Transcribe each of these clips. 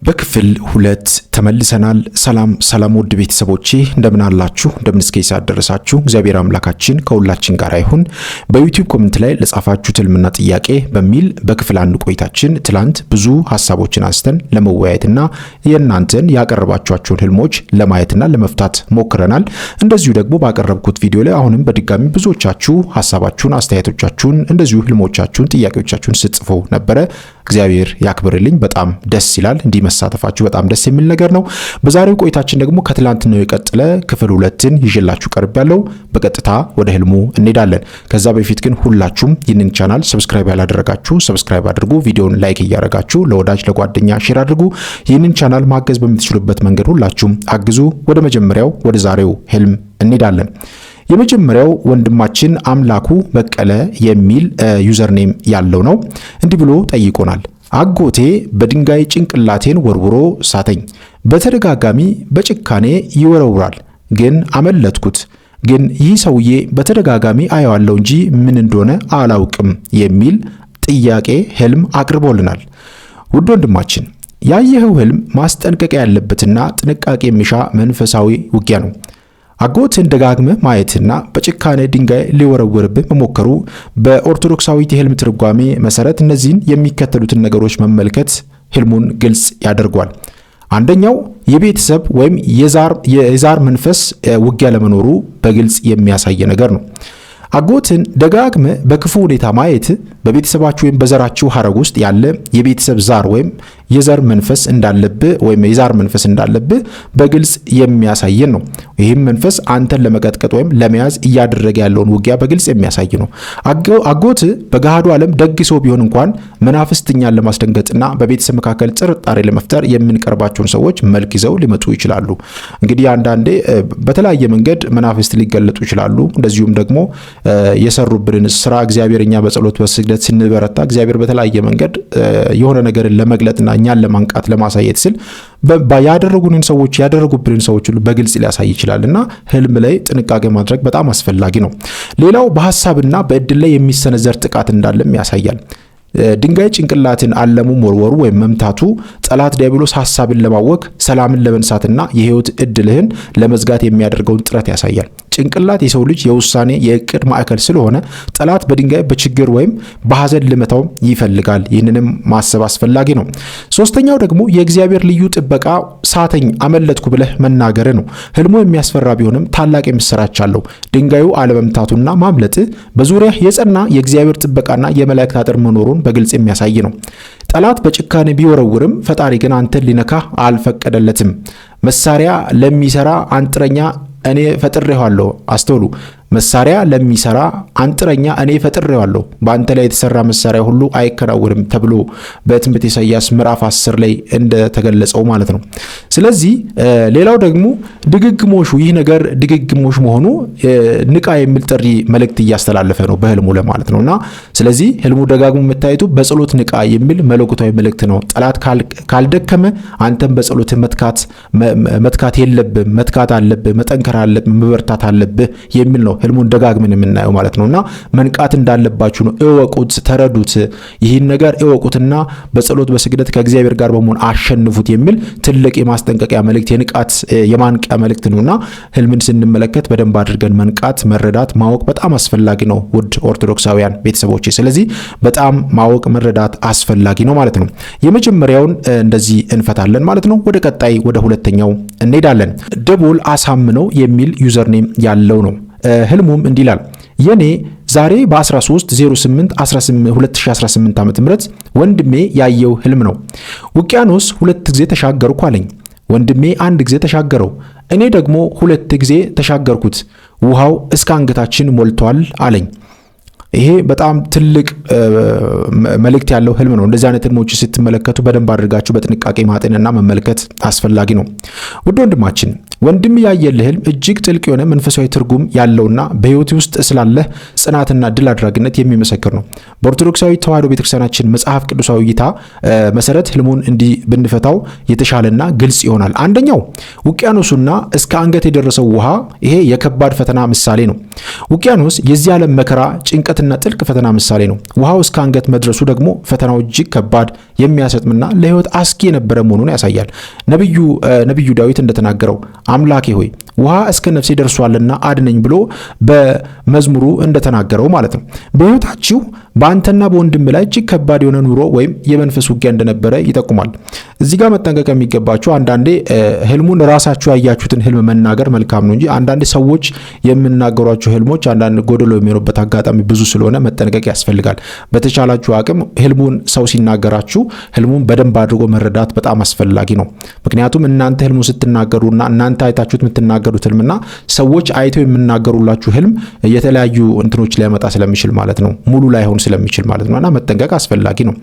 በክፍል 2 ተመልሰናል። ሰላም ውድ ቤተሰቦቼ እንደምን አላችሁ? እንደምን እስከ ሰዓት ደረሳችሁ? እግዚአብሔር አምላካችን ከሁላችን ጋር ይሁን። በዩቲዩብ ኮሜንት ላይ ለጻፋችሁት ህልምና ጥያቄ በሚል በክፍል 1 ቆይታችን ትላንት ብዙ ሐሳቦችን አንስተን ለመወያየትና የእናንተን ያቀረባችኋቸውን ህልሞች ለማየትና ለመፍታት ሞክረናል። እንደዚሁ ደግሞ ባቀረብኩት ቪዲዮ ላይ አሁንም በድጋሚ ብዙዎቻችሁ ሐሳባችሁን፣ አስተያየቶቻችሁን እንደዚሁ ህልሞቻችሁን፣ ጥያቄዎቻችሁን ጽፉ ነበር። እግዚአብሔር ያክብርልኝ። በጣም ደስ ይላል። እንዲህ መሳተፋችሁ በጣም ደስ የሚል ነገር ነው። በዛሬው ቆይታችን ደግሞ ከትላንትናው የቀጠለ ክፍል 2ን ይዤላችሁ ቀርቤያለሁ። በቀጥታ ወደ ህልሙ እንሄዳለን። ከዛ በፊት ግን ሁላችሁም ይህንን ቻናል ሰብስክራይብ ያላደረጋችሁ ሰብስክራይብ አድርጉ። ቪዲዮውን ላይክ እያደረጋችሁ ለወዳጅ ለጓደኛ ሼር አድርጉ። ይህንን ቻናል ማገዝ በምትችሉበት መንገድ ሁላችሁም አግዙ። ወደ መጀመሪያው ወደ ዛሬው ህልም እንሄዳለን። የመጀመሪያው ወንድማችን አምላኩ በቀለ የሚል ዩዘርኔም ያለው ነው። እንዲህ ብሎ ጠይቆናል። አጎቴ በድንጋይ ጭንቅላቴን ወርውሮ ሳተኝ። በተደጋጋሚ በጭካኔ ይወረውራል፣ ግን አመለጥኩት። ግን ይህ ሰውዬ በተደጋጋሚ አየዋለሁ እንጂ ምን እንደሆነ አላውቅም የሚል ጥያቄ ህልም አቅርቦልናል። ውድ ወንድማችን ያየኸው ህልም ማስጠንቀቂያ ያለበትና ጥንቃቄ የሚሻ መንፈሳዊ ውጊያ ነው። አጎትን ደጋግመህ ማየትና በጭካኔ ድንጋይ ሊወረውርብህ መሞከሩ በኦርቶዶክሳዊት የህልም ትርጓሜ መሰረት እነዚህን የሚከተሉትን ነገሮች መመልከት ህልሙን ግልጽ ያደርጓል። አንደኛው የቤተሰብ ወይም የዛር መንፈስ ውጊያ ለመኖሩ በግልጽ የሚያሳይ ነገር ነው። አጎትን ደጋግመህ በክፉ ሁኔታ ማየት በቤተሰባችሁ ወይም በዘራችሁ ሐረግ ውስጥ ያለ የቤተሰብ ዛር ወይም የዘር መንፈስ እንዳለብህ ወይም የዛር መንፈስ እንዳለብህ በግልጽ የሚያሳየን ነው። ይህም መንፈስ አንተን ለመቀጥቀጥ ወይም ለመያዝ እያደረገ ያለውን ውጊያ በግልጽ የሚያሳይ ነው። አጎት በገሃዱ ዓለም ደግ ሰው ቢሆን እንኳን መናፍስትኛን ለማስደንገጥና በቤተሰብ መካከል ጥርጣሬ ለመፍጠር የምንቀርባቸውን ሰዎች መልክ ይዘው ሊመጡ ይችላሉ። እንግዲህ አንዳንዴ በተለያየ መንገድ መናፍስት ሊገለጡ ይችላሉ። እንደዚሁም ደግሞ የሰሩብንን ስራ እግዚአብሔር እኛ በጸሎት በስግደት ስንበረታ እግዚአብሔር በተለያየ መንገድ የሆነ ነገርን ለመግለጥና እኛን ለማንቃት ለማሳየት ሲል ያደረጉብንን ሰዎች ሁሉ በግልጽ ሊያሳይ ይችላልና ህልም ላይ ጥንቃቄ ማድረግ በጣም አስፈላጊ ነው። ሌላው በሐሳብና በእድል ላይ የሚሰነዘር ጥቃት እንዳለም ያሳያል። ድንጋይ ጭንቅላትን አለሙ መወርወሩ ወይም መምታቱ ጠላት ዲያብሎስ ሐሳብን ለማወክ ሰላምን ለመንሳትና የህይወት እድልህን ለመዝጋት የሚያደርገውን ጥረት ያሳያል። ጭንቅላት የሰው ልጅ የውሳኔ የእቅድ ማዕከል ስለሆነ ጠላት በድንጋይ በችግር ወይም በሐዘን ልመታው ይፈልጋል። ይህንንም ማሰብ አስፈላጊ ነው። ሶስተኛው ደግሞ የእግዚአብሔር ልዩ ጥበቃ ሳተኝ አመለጥኩ ብለህ መናገር ነው። ህልሙ የሚያስፈራ ቢሆንም ታላቅ የምስራች አለው። ድንጋዩ አለመምታቱና ማምለጥ በዙሪያ የጸና የእግዚአብሔር ጥበቃና የመላእክት አጥር መኖሩን በግልጽ የሚያሳይ ነው። ጠላት በጭካኔ ቢወረውርም ፈጣሪ ግን አንተን ሊነካህ አልፈቀደለትም። መሳሪያ ለሚሰራ አንጥረኛ እኔ ፈጥሬዋለሁ። አስተውሉ። መሳሪያ ለሚሰራ አንጥረኛ እኔ ፈጥሬዋለሁ። በአንተ ላይ የተሰራ መሳሪያ ሁሉ አይከናወንም ተብሎ በትንቢተ ኢሳይያስ ምዕራፍ 10 ላይ እንደተገለጸው ማለት ነው። ስለዚህ ሌላው ደግሞ ድግግሞሹ ይህ ነገር ድግግሞሽ መሆኑ ንቃ የሚል ጥሪ መልእክት እያስተላለፈ ነው በህልሙ ለማለት ነውና ስለዚህ ህልሙ ደጋግሞ መታየቱ በጸሎት ንቃ የሚል መለኮታዊ መልእክት ነው። ጠላት ካልደከመ አንተም በጸሎት መትካት የለብህም፣ መትካት አለብህ፣ መጠንከር አለብህ፣ መበርታት አለብህ የሚል ነው ህልሙን ደጋግመን የምናየው ማለት ነውና መንቃት እንዳለባችሁ ነው። እወቁት፣ ተረዱት፣ ይህን ነገር እወቁትና በጸሎት በስግደት ከእግዚአብሔር ጋር በመሆን አሸንፉት የሚል ትልቅ የማስጠንቀቂያ መልእክት የንቃት የማንቂያ መልእክት ነውና ህልምን ስንመለከት በደንብ አድርገን መንቃት፣ መረዳት፣ ማወቅ በጣም አስፈላጊ ነው ውድ ኦርቶዶክሳውያን ቤተሰቦቼ። ስለዚህ በጣም ማወቅ መረዳት አስፈላጊ ነው ማለት ነው። የመጀመሪያውን እንደዚህ እንፈታለን ማለት ነው። ወደ ቀጣይ ወደ ሁለተኛው እንሄዳለን። ደቦል አሳምነው የሚል ዩዘርኔም ያለው ነው። ህልሙም እንዲህ ይላል። የኔ ዛሬ በ13/08/2018 ዓ.ም ወንድሜ ያየው ህልም ነው። ውቅያኖስ 2 ጊዜ ተሻገርኩ አለኝ። ወንድሜ 1 ጊዜ ተሻገረው፣ እኔ ደግሞ 2 ጊዜ ተሻገርኩት። ውሃው እስከ አንገታችን ሞልቷል አለኝ። ይሄ በጣም ትልቅ መልእክት ያለው ህልም ነው። እንደዚህ አይነት ህልሞች ስትመለከቱ በደንብ አድርጋችሁ በጥንቃቄ ማጤንና መመልከት አስፈላጊ ነው። ውድ ወንድማችን ወንድም ያየልህ ህልም እጅግ ጥልቅ የሆነ መንፈሳዊ ትርጉም ያለውና በህይወት ውስጥ ስላለህ ጽናትና ድል አድራጊነት የሚመሰክር ነው። በኦርቶዶክሳዊ ተዋሕዶ ቤተክርስቲያናችን መጽሐፍ ቅዱሳዊ እይታ መሰረት ህልሙን እንዲህ ብንፈታው የተሻለና ግልጽ ይሆናል። አንደኛው ውቅያኖሱና እስከ አንገት የደረሰው ውሃ፣ ይሄ የከባድ ፈተና ምሳሌ ነው። ውቅያኖስ የዚህ ዓለም መከራ፣ ጭንቀትና ጥልቅ ፈተና ምሳሌ ነው። ውሃው እስከ አንገት መድረሱ ደግሞ ፈተናው እጅግ ከባድ፣ የሚያሰጥምና ለህይወት አስጊ የነበረ መሆኑን ያሳያል። ነቢዩ ዳዊት እንደተናገረው አምላኬ ሆይ ውሃ እስከ ነፍሴ ደርሷልና አድነኝ ብሎ በመዝሙሩ እንደተናገረው ማለት ነው። በህይወታችሁ በአንተና በወንድም ላይ እጅግ ከባድ የሆነ ኑሮ ወይም የመንፈስ ውጊያ እንደነበረ ይጠቁማል። እዚህ ጋር መጠንቀቅ የሚገባችሁ አንዳንዴ ህልሙን ራሳችሁ ያያችሁትን ህልም መናገር መልካም ነው እንጂ አንዳንዴ ሰዎች የሚናገሯቸው ህልሞች አንዳንድ ጎደሎ የሚሆኑበት አጋጣሚ ብዙ ስለሆነ መጠንቀቅ ያስፈልጋል። በተቻላችሁ አቅም ህልሙን ሰው ሲናገራችሁ ህልሙን በደንብ አድርጎ መረዳት በጣም አስፈላጊ ነው። ምክንያቱም እናንተ ህልሙን ስትናገሩና እናንተ አይታችሁት የምትናገሩት ህልምና ሰዎች አይተው የሚናገሩላችሁ ህልም የተለያዩ እንትኖች ሊያመጣ ስለሚችል ማለት ነው፣ ሙሉ ላይሆን ስለሚችል ማለት ነውና መጠንቀቅ አስፈላጊ ነው።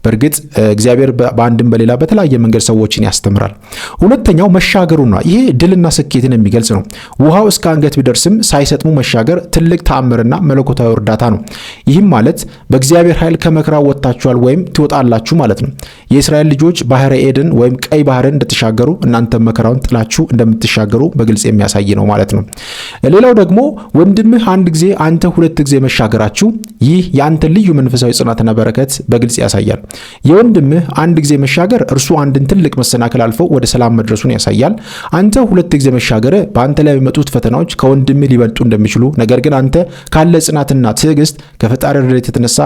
በእርግጥ እግዚአብሔር በአንድም በሌላ በተለያየ መንገድ ሰዎችን ያስተምራል። ሁለተኛው መሻገሩና ይሄ ድልና ስኬትን የሚገልጽ ነው። ውሃው እስከ አንገት ቢደርስም ሳይሰጥሙ መሻገር ትልቅ ተአምርና መለኮታዊ እርዳታ ነው። ይህም ማለት በእግዚአብሔር ኃይል ከመከራው ወጥታችኋል ወይም ትወጣላችሁ ማለት ነው። የእስራኤል ልጆች ባህረ ኤድን ወይም ቀይ ባህርን እንደተሻገሩ እናንተ መከራውን ጥላችሁ እንደምትሻገሩ በግልጽ የሚያሳይ ነው ማለት ነው። ሌላው ደግሞ ወንድምህ አንድ ጊዜ አንተ ሁለት ጊዜ መሻገራችሁ ይህ የአንተ ልዩ መንፈሳዊ ጽናትና በረከት በግልጽ ያሳያል። የወንድምህ አንድ ጊዜ መሻገር እርሱ አንድን ትልቅ መሰናክል አልፎ ወደ ሰላም መድረሱን ያሳያል። አንተ ሁለት ጊዜ መሻገር በአንተ ላይ የሚመጡት ፈተናዎች ከወንድምህ ሊበልጡ እንደሚችሉ፣ ነገር ግን አንተ ካለ ጽናትና ትዕግስት ከፈጣሪ ረድኤት የተነሳ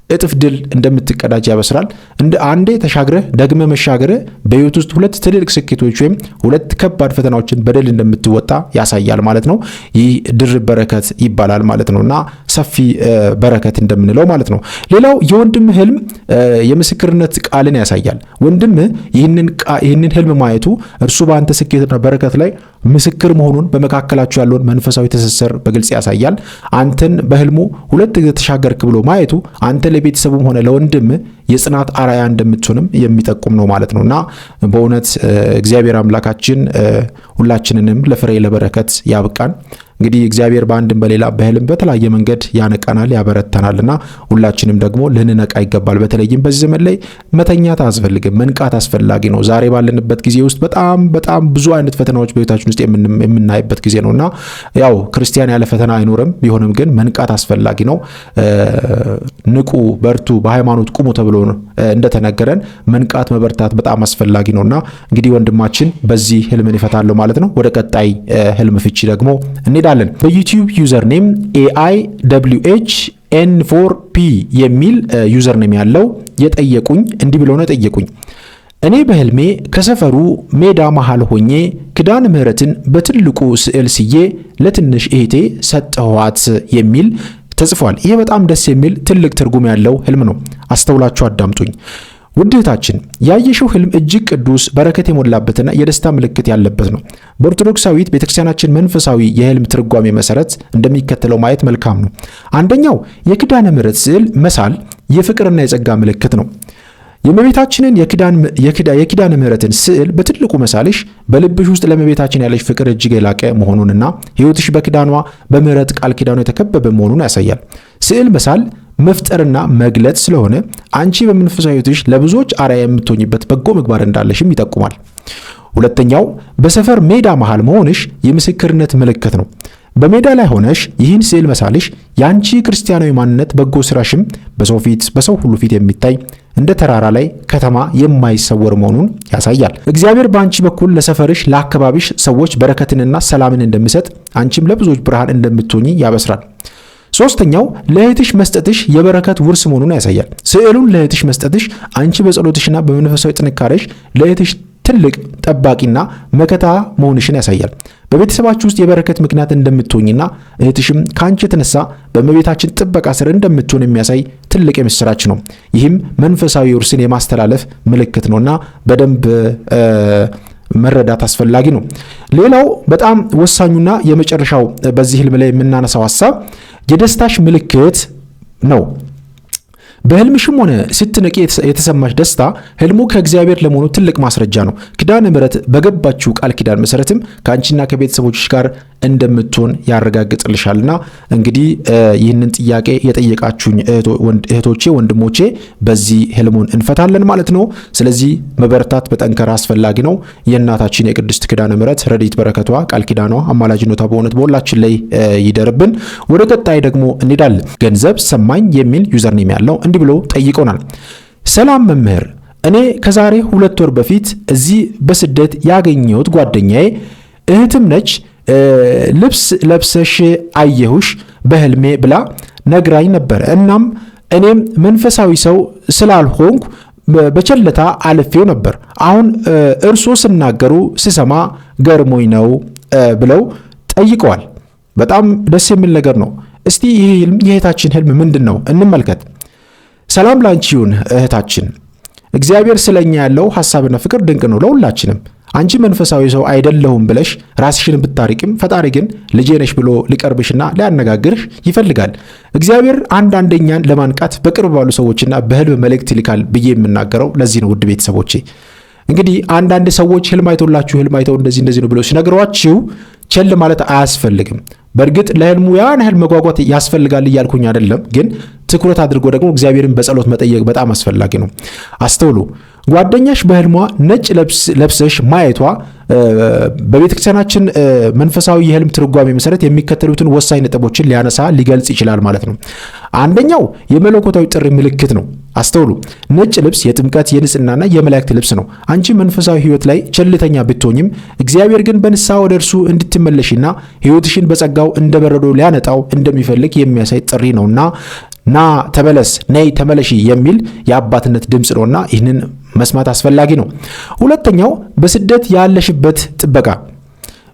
እጥፍ ድል እንደምትቀዳጅ ያበስራል። እንደ አንዴ ተሻግረህ ደግመ መሻገርህ በህይወት ውስጥ ሁለት ትልልቅ ስኬቶች ወይም ሁለት ከባድ ፈተናዎችን በድል እንደምትወጣ ያሳያል ማለት ነው። ይህ ድርብ በረከት ይባላል ማለት ነውና ሰፊ በረከት እንደምንለው ማለት ነው። ሌላው የወንድም ህልም የምስክርነት ቃልን ያሳያል። ወንድም ይህንን ህልም ማየቱ እርሱ በአንተ ስኬትና በረከት ላይ ምስክር መሆኑን በመካከላቸው ያለውን መንፈሳዊ ትስስር በግልጽ ያሳያል። አንተን በህልሙ ሁለት ጊዜ ተሻገርክ ብሎ ማየቱ አንተ ለቤተሰቡም ሆነ ለወንድም የጽናት አራያ እንደምትሆንም የሚጠቁም ነው ማለት ነውና በእውነት እግዚአብሔር አምላካችን ሁላችንንም ለፍሬ ለበረከት ያብቃን። እንግዲህ እግዚአብሔር በአንድም በሌላ በህልም በተለያየ መንገድ ያነቃናል ያበረታናልና ሁላችንም ደግሞ ልንነቃ ይገባል። በተለይም በዚህ ዘመን ላይ መተኛት አያስፈልግም፣ መንቃት አስፈላጊ ነው። ዛሬ ባለንበት ጊዜ ውስጥ በጣም ብዙ አይነት ፈተናዎች በህይወታችን ውስጥ የምናይበት ጊዜ ነውና ያው ክርስቲያን ያለ ፈተና አይኖርም። ቢሆንም ግን መንቃት አስፈላጊ ነው። ንቁ፣ በርቱ፣ በሃይማኖት ቁሙ ተብሎ እንደተነገረን መንቃት መበርታት በጣም አስፈላጊ ነውና እንግዲህ ወንድማችን በዚህ ህልምን ይፈታል ማለት ነው። ወደ ቀጣይ ህልም ፍቺ ደግሞ እንሄዳለን። በዩቲዩብ ዩዘር ኔም AIWHN4P የሚል ዩዘር ኔም ያለው የጠየቁኝ እንዲህ ብለው ነው የጠየቁኝ። እኔ በህልሜ ከሰፈሩ ሜዳ መሃል ሆኜ ኪዳነ ምሕረትን በትልቁ ስዕል ስዬ ለትንሽ እህቴ ሰጠኋት የሚል ተጽፏል። ይሄ በጣም ደስ የሚል ትልቅ ትርጉም ያለው ህልም ነው። አስተውላችሁ አዳምጡኝ። ውድ እህታችን ያየሽው ህልም እጅግ ቅዱስ በረከት የሞላበትና የደስታ ምልክት ያለበት ነው። በኦርቶዶክሳዊት ቤተክርስቲያናችን መንፈሳዊ የህልም ትርጓሜ መሰረት እንደሚከተለው ማየት መልካም ነው። አንደኛው የኪዳነ ምሕረት ስዕል መሳል የፍቅርና የጸጋ ምልክት ነው። የእመቤታችንን የኪዳነ ምሕረትን ስዕል በትልቁ መሳልሽ በልብሽ ውስጥ ለእመቤታችን ያለሽ ፍቅር እጅግ የላቀ መሆኑንና ህይወትሽ በኪዳኗ በምሕረት ቃል ኪዳኗ የተከበበ መሆኑን ያሳያል። ስዕል መሳል መፍጠርና መግለጽ ስለሆነ አንቺ በመንፈሳዊ ህይወትሽ ለብዙዎች አርአያ የምትሆኝበት በጎ ምግባር እንዳለሽም ይጠቁማል። ሁለተኛው በሰፈር ሜዳ መሃል መሆንሽ የምስክርነት ምልክት ነው። በሜዳ ላይ ሆነሽ ይህን ስዕል መሳልሽ የአንቺ ክርስቲያናዊ ማንነት በጎ ስራሽም በሰው ሁሉ ፊት የሚታይ እንደ ተራራ ላይ ከተማ የማይሰወር መሆኑን ያሳያል። እግዚአብሔር በአንቺ በኩል ለሰፈርሽ ለአካባቢሽ ሰዎች በረከትንና ሰላምን እንደሚሰጥ አንቺም ለብዙዎች ብርሃን እንደምትሆኚ ያበስራል። ሶስተኛው ለእህትሽ መስጠትሽ የበረከት ውርስ መሆኑን ያሳያል። ስዕሉን ለእህትሽ መስጠትሽ አንቺ በጸሎትሽና በመንፈሳዊ ጥንካሬሽ ለእህትሽ ትልቅ ጠባቂና መከታ መሆንሽን ያሳያል። በቤተሰባችሁ ውስጥ የበረከት ምክንያት እንደምትሆኝና እህትሽም ከአንቺ የተነሳ በእመቤታችን ጥበቃ ስር እንደምትሆን የሚያሳይ ትልቅ የምስራች ነው። ይህም መንፈሳዊ ውርስን የማስተላለፍ ምልክት ነውና በደንብ መረዳት አስፈላጊ ነው። ሌላው በጣም ወሳኙና የመጨረሻው በዚህ ህልም ላይ የምናነሳው ሐሳብ የደስታሽ ምልክት ነው። በህልምሽም ሆነ ስትነቂ የተሰማሽ ደስታ ህልሙ ከእግዚአብሔር ለመሆኑ ትልቅ ማስረጃ ነው። ኪዳነ ምሕረት በገባችው ቃል ኪዳን መሰረትም ከአንቺና ከቤተሰቦችሽ ጋር እንደምትሆን ያረጋግጥልሻልና እንግዲህ ይህንን ጥያቄ የጠየቃችሁኝ እህቶቼ ወንድሞቼ በዚህ ህልሙን እንፈታለን ማለት ነው። ስለዚህ መበረታት በጠንከራ አስፈላጊ ነው። የእናታችን የቅድስት ኪዳነ ምሕረት ረድኤት በረከቷ ቃል ኪዳኗ አማላጅነቷ በእውነት በሁላችን ላይ ይደርብን። ወደ ቀጣይ ደግሞ እንሄዳለን። ገንዘብ ሰማኝ የሚል ዩዘርኔም ያለው እንዲህ ብሎ ጠይቆናል። ሰላም መምህር፣ እኔ ከዛሬ 2 ወር በፊት እዚህ በስደት ያገኘሁት ጓደኛዬ እህትም ነች ልብስ ለብሰሽ አየሁሽ በህልሜ ብላ ነግራኝ ነበር። እናም እኔም መንፈሳዊ ሰው ስላልሆንኩ በቸልታ አልፌው ነበር። አሁን እርሶ ሲናገሩ ስሰማ ገርሞኝ ነው ብለው ጠይቀዋል። በጣም ደስ የሚል ነገር ነው። እስቲ ይህ የእህታችን ህልም ምንድነው እንመልከት። ሰላም ላንቺ ይሁን እህታችን። እግዚአብሔር ስለኛ ያለው ሐሳብና ፍቅር ድንቅ ነው ለሁላችንም። አንቺ መንፈሳዊ ሰው አይደለሁም ብለሽ ራስሽን ብታሪቅም ፈጣሪ ግን ልጄ ነሽ ብሎ ሊቀርብሽና ሊያነጋግርሽ ይፈልጋል። እግዚአብሔር አንዳንደኛን ለማንቃት በቅርብ ባሉ ሰዎችና በህልም መልእክት ይልካል ብዬ የምናገረው ለዚህ ነው። ውድ ቤተሰቦቼ እንግዲህ አንዳንድ ሰዎች ህልም አይተውላችሁ ህልም አይተው እንደዚህ ነው ብለው ሲነግሯችሁ ቸል ማለት አያስፈልግም። በእርግጥ ለህልሙ ያን ያህል መጓጓት ያስፈልጋል እያልኩኝ አይደለም፣ ግን ትኩረት አድርጎ ደግሞ እግዚአብሔርን በጸሎት መጠየቅ በጣም አስፈላጊ ነው። አስተውሉ። ጓደኛሽ በህልሟ ነጭ ለብሰሽ ማየቷ በቤተክርስቲያናችን መንፈሳዊ የህልም ትርጓሜ መሰረት የሚከተሉትን ወሳኝ ነጥቦችን ሊገልጽ ይችላል ማለት ነው። አንደኛው የመለኮታዊ ጥሪ ምልክት ነው። አስተውሉ። ነጭ ልብስ የጥምቀት የንጽህናና የመላእክት ልብስ ነው። አንቺ መንፈሳዊ ህይወት ላይ ቸልተኛ ብትሆኝም እግዚአብሔር ግን በንስሐ ወደ እርሱ እንድትመለሽና ህይወትሽን በጸጋው እንደበረዶ ሊያነጣው እንደሚፈልግ የሚያሳይ ጥሪ ነውና ና ተመለስ፣ ነይ ተመለሺ የሚል የአባትነት ድምፅ ነውና ይህንን መስማት አስፈላጊ ነው። ሁለተኛው በስደት ያለሽበት ጥበቃ።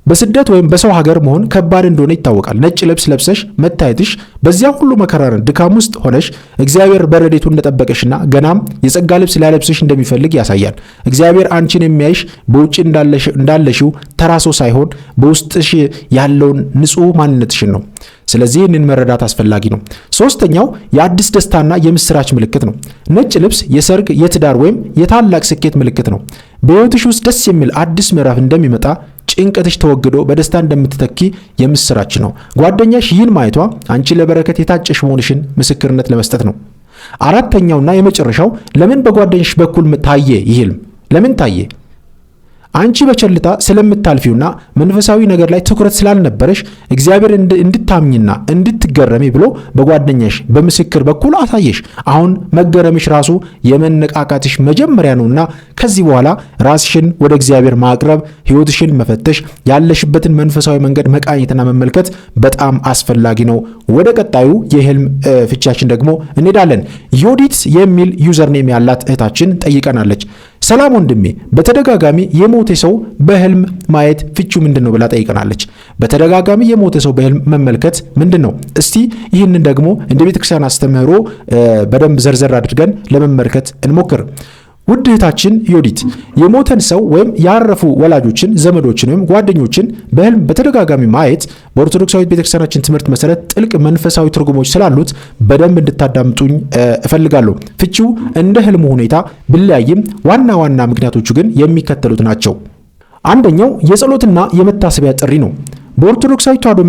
በስደት ወይም በሰው ሀገር መሆን ከባድ እንደሆነ ይታወቃል። ነጭ ልብስ ለብሰሽ መታየትሽ በዚያ ሁሉ መከራን ድካም ውስጥ ሆነሽ እግዚአብሔር በረድኤቱ እንደጠበቀሽና ገናም የጸጋ ልብስ ሊያለብስሽ እንደሚፈልግ ያሳያል። እግዚአብሔር አንቺን የሚያይሽ በውጭ እንዳለሽው ተራ ሰው ሳይሆን በውስጥሽ ያለውን ንጹህ ማንነትሽን ነው። ስለዚህ ይህንን መረዳት አስፈላጊ ነው። ሶስተኛው የአዲስ ደስታና የምስራች ምልክት ነው። ነጭ ልብስ የሰርግ፣ የትዳር ወይም የታላቅ ስኬት ምልክት ነው። በሕይወትሽ ውስጥ ደስ የሚል አዲስ ምዕራፍ እንደሚመጣ፣ ጭንቀትሽ ተወግዶ በደስታ እንደምትተኪ የምስራች ነው። ጓደኛሽ ይህን ማየቷ አንቺ ለበረከት የታጨሽ መሆንሽን ምስክርነት ለመስጠት ነው። አራተኛውና የመጨረሻው ለምን በጓደኛሽ በኩል ታየ? ይህ ህልም ለምን ታየ? አንቺ በቸልታ ስለምታልፊውና መንፈሳዊ ነገር ላይ ትኩረት ስላልነበረሽ እግዚአብሔር እንድታምኝና እንድትገረሚ ብሎ በጓደኛሽ በምስክር በኩል አሳየሽ። አሁን መገረምሽ ራሱ የመነቃቃትሽ መጀመሪያ ነውና ከዚህ በኋላ ራስሽን ወደ እግዚአብሔር ማቅረብ፣ ህይወትሽን መፈተሽ፣ ያለሽበትን መንፈሳዊ መንገድ መቃኘትና መመልከት በጣም አስፈላጊ ነው። ወደ ቀጣዩ የህልም ፍቻችን ደግሞ እንሄዳለን። ዮዲት የሚል ዩዘርኔም ያላት እህታችን ጠይቀናለች። ሰላም ወንድሜ፣ በተደጋጋሚ የሞተ ሰው በህልም ማየት ፍቺው ምንድነው ብላ ጠይቀናለች። በተደጋጋሚ የሞተ ሰው በህልም መመልከት ምንድነው? እስቲ ይህንን ደግሞ እንደ ቤተክርስቲያን አስተምህሮ በደንብ ዘርዘር አድርገን ለመመልከት እንሞክር። ውድ እህታችን ዮዲት፣ የሞተን ሰው ወይም ያረፉ ወላጆችን፣ ዘመዶችን ወይም ጓደኞችን በህልም በተደጋጋሚ ማየት በኦርቶዶክሳዊት ቤተክርስቲያናችን ትምህርት መሰረት ጥልቅ መንፈሳዊ ትርጉሞች ስላሉት በደንብ እንድታዳምጡኝ እፈልጋለሁ። ፍቺው እንደ ህልሙ ሁኔታ ቢለያይም ዋና ዋና ምክንያቶቹ ግን የሚከተሉት ናቸው። አንደኛው የጸሎትና የመታሰቢያ ጥሪ ነው። በኦርቶዶክሳዊ ተዋሕዶ